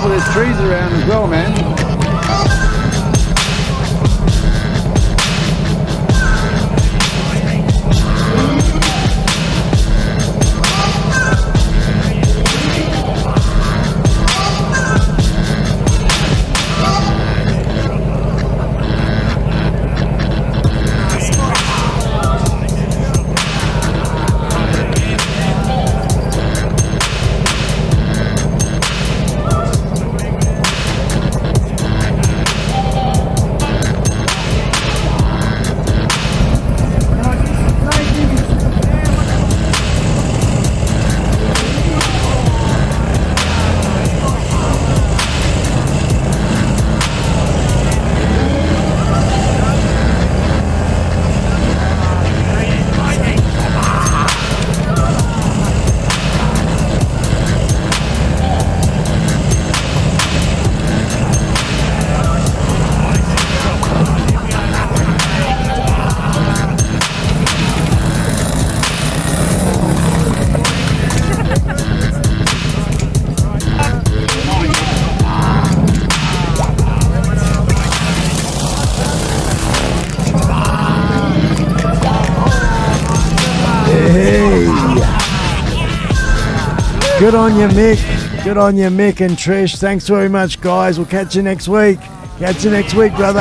There's trees around as well, man. Good on you, Mick. Good on you, Mick and Trish. Thanks very much, guys. We'll catch you next week. Catch you next week, brother.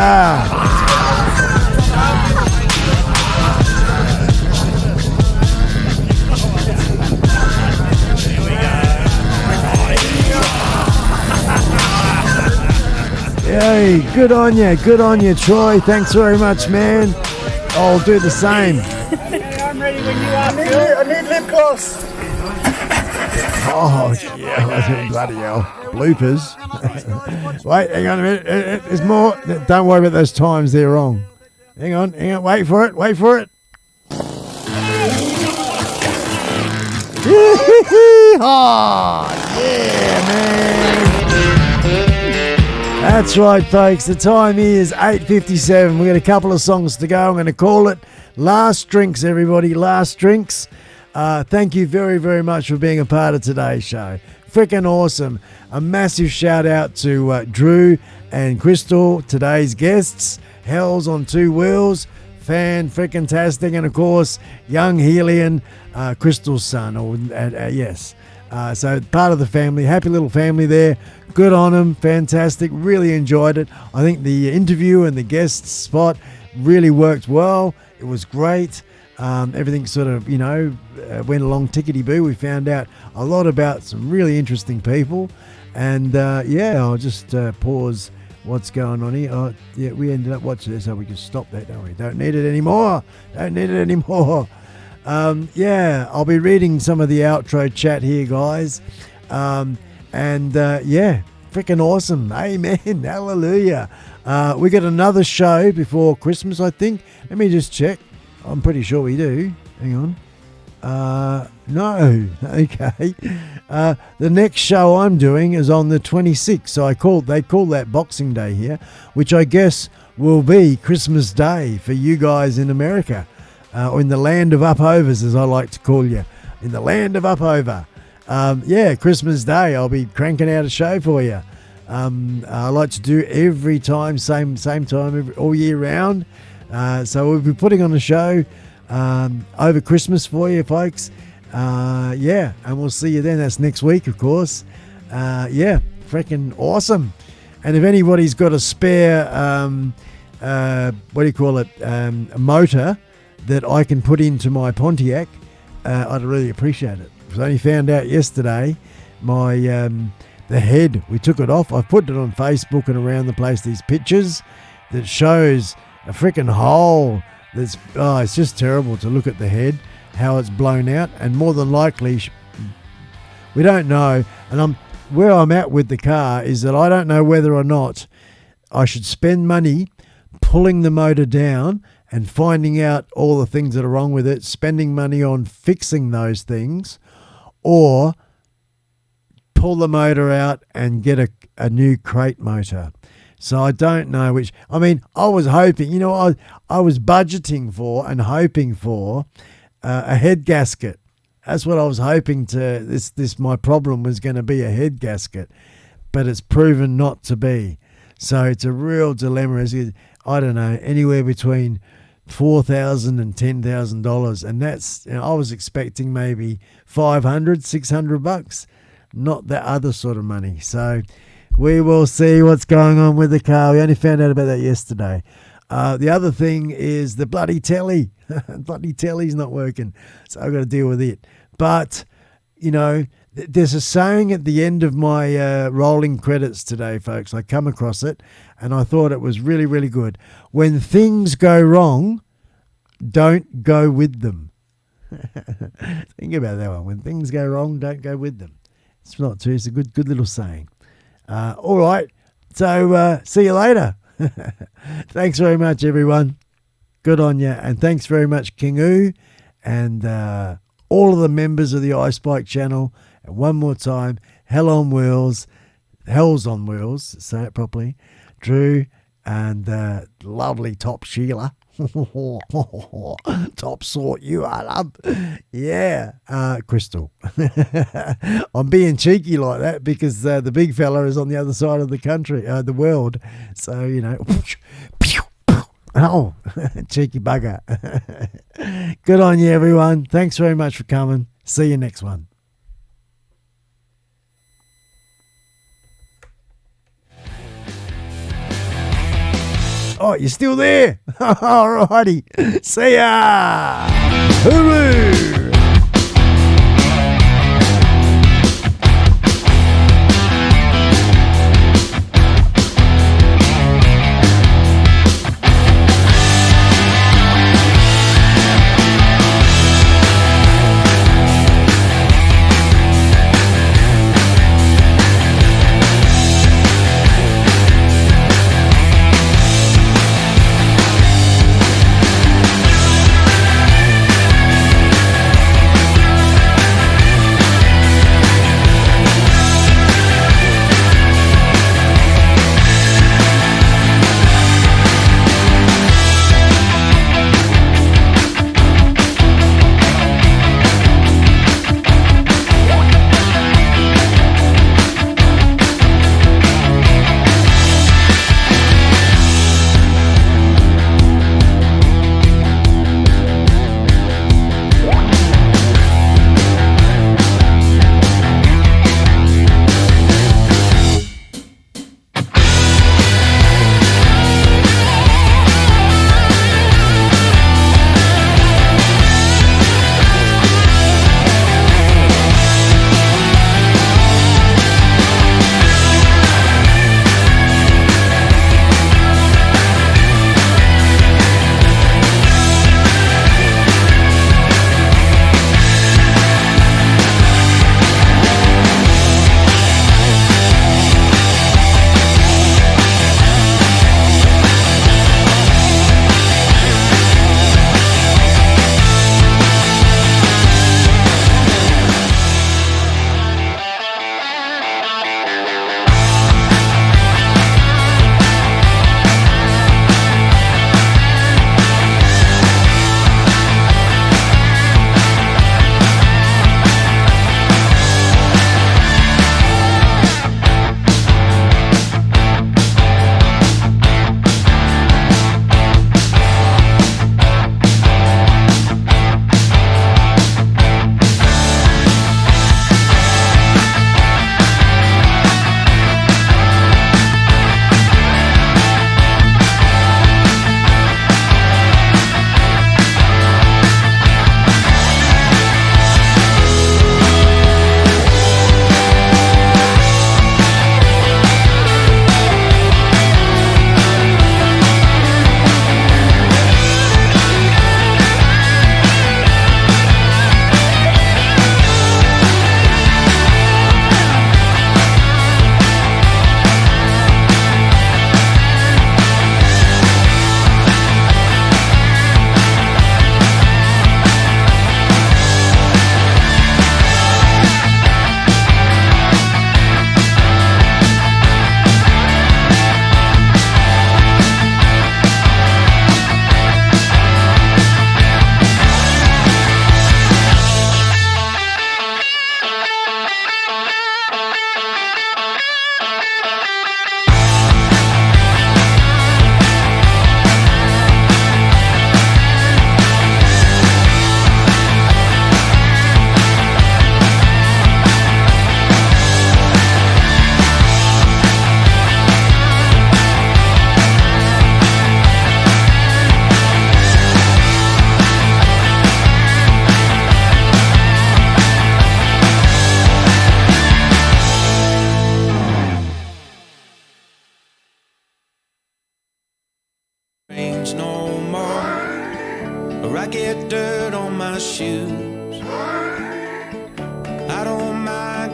Hey, good on you, Troy. Thanks very much, man. I'll do the same. I'm ready when you are. I need lip gloss. Oh, yeah, bloody hell. Bloopers. Wait, hang on a minute. There's more. Don't worry about those times. They're wrong. Hang on. Wait for it. Oh, yeah, man. That's right, folks. The time is 8:57. We've got a couple of songs to go. I'm going to call it Last Drinks, everybody. Last Drinks. Thank you very, very much for being a part of today's show. Freaking awesome. A massive shout out to Drew and Crystal, today's guests. Hellson2wheels, fan-freaking-tastic. And, of course, young Helian, Crystal's son. Yes. So part of the family. Happy little family there. Good on them. Fantastic. Really enjoyed it. I think the interview and the guest spot really worked well. It was great. Everything sort of, went along tickety-boo. We found out a lot about some really interesting people. And, I'll just pause what's going on here. Oh, yeah, we ended up watching this, so we can stop that, don't we? Don't need it anymore. I'll be reading some of the outro chat here, guys. Freaking awesome. Amen. Hallelujah. We got another show before Christmas, I think. Let me just check. I'm pretty sure we do. Hang on. No. Okay. The next show I'm doing is on the 26th. So they call that Boxing Day here, which I guess will be Christmas Day for you guys in America, or in the land of upovers, as I like to call you, in the land of upover. Christmas Day, I'll be cranking out a show for you. I like to do every time, same time, all year round. So we'll be putting on a show over Christmas for you, folks. And we'll see you then. That's next week, of course. Freaking awesome. And if anybody's got a spare, a motor that I can put into my Pontiac, I'd really appreciate it. I only found out yesterday my the head, we took it off. I put it on Facebook and around the place, these pictures that shows a freaking hole that's, it's just terrible to look at the head, how it's blown out. And more than likely, we don't know. And where I'm at with the car is that I don't know whether or not I should spend money pulling the motor down and finding out all the things that are wrong with it, spending money on fixing those things, or pull the motor out and get a new crate motor. So I don't know which. I mean, I was hoping, I was budgeting for and hoping for a head gasket. That's what I was hoping to. My problem was going to be a head gasket, but it's proven not to be. So it's a real dilemma. I don't know, anywhere between $4,000 and $10,000, and that's, I was expecting maybe $500-$600, not that other sort of money. So we will see what's going on with the car. We only found out about that yesterday. The other thing is the bloody telly. Bloody telly's not working, so I've got to deal with it. But there's a saying at the end of my rolling credits today, folks. I come across it, and I thought it was really, really good. When things go wrong, don't go with them. Think about that one. When things go wrong, don't go with them. It's not too. It's a good little saying. All right. So see you later. Thanks very much, everyone. Good on you. And thanks very much, King Oo, and all of the members of the iSpike channel. And one more time, Hellson2wheels, say it properly, Drew, and lovely Top Sheila. Top sort you are, love. Yeah, Crystal. I'm being cheeky like that because the big fella is on the other side of the country, the world. So, oh, cheeky bugger. Good on you, everyone. Thanks very much for coming. See you next one. Oh, you're still there? All righty. See ya. Hooroo.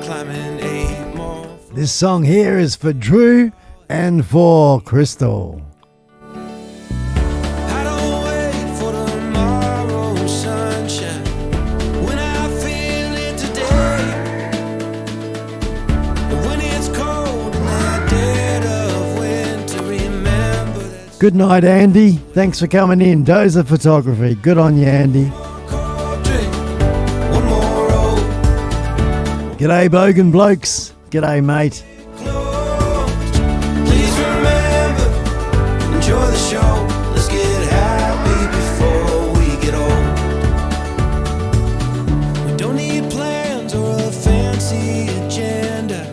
climbing 8 more. This song here is for Drew and for Crystal. I don't wait for tomorrow's sunshine when I feel it today. And when it's cold in the dead of winter, remember that Good night, Andy. Thanks for coming in. Dozer Photography. Good on you, Andy. cold drink, one more roll. G'day, Bogan Blokes. G'day, mate. Please remember, enjoy the show. Let's get happy before we get old. We don't need plans or a fancy agenda.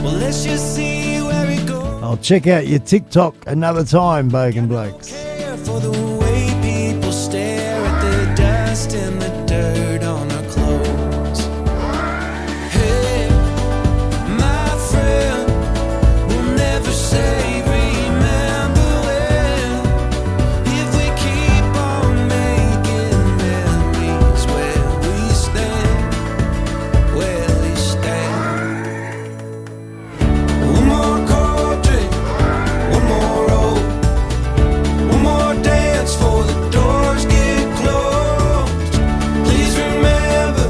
Well, let's just see where it goes. I'll check out your TikTok another time, Bogan Blokes. Care for the way people stare at the dust and the dirt on our clothes. Hey, my friend, we'll never say remember when. If we keep on making memories where we stand, one more cold drink, one more roll, one more dance for the doors get closed. Please remember,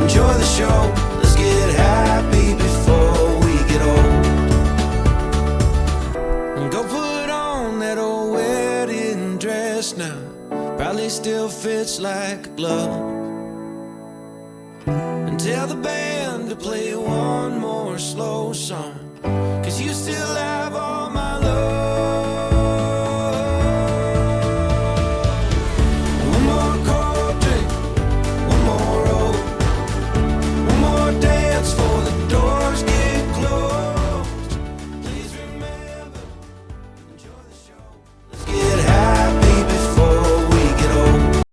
enjoy the show. Let's get happy before we get old. And go put on that old wedding dress now. Probably still fits like a glove. And tell the band to play one more slow song, 'cause you still have all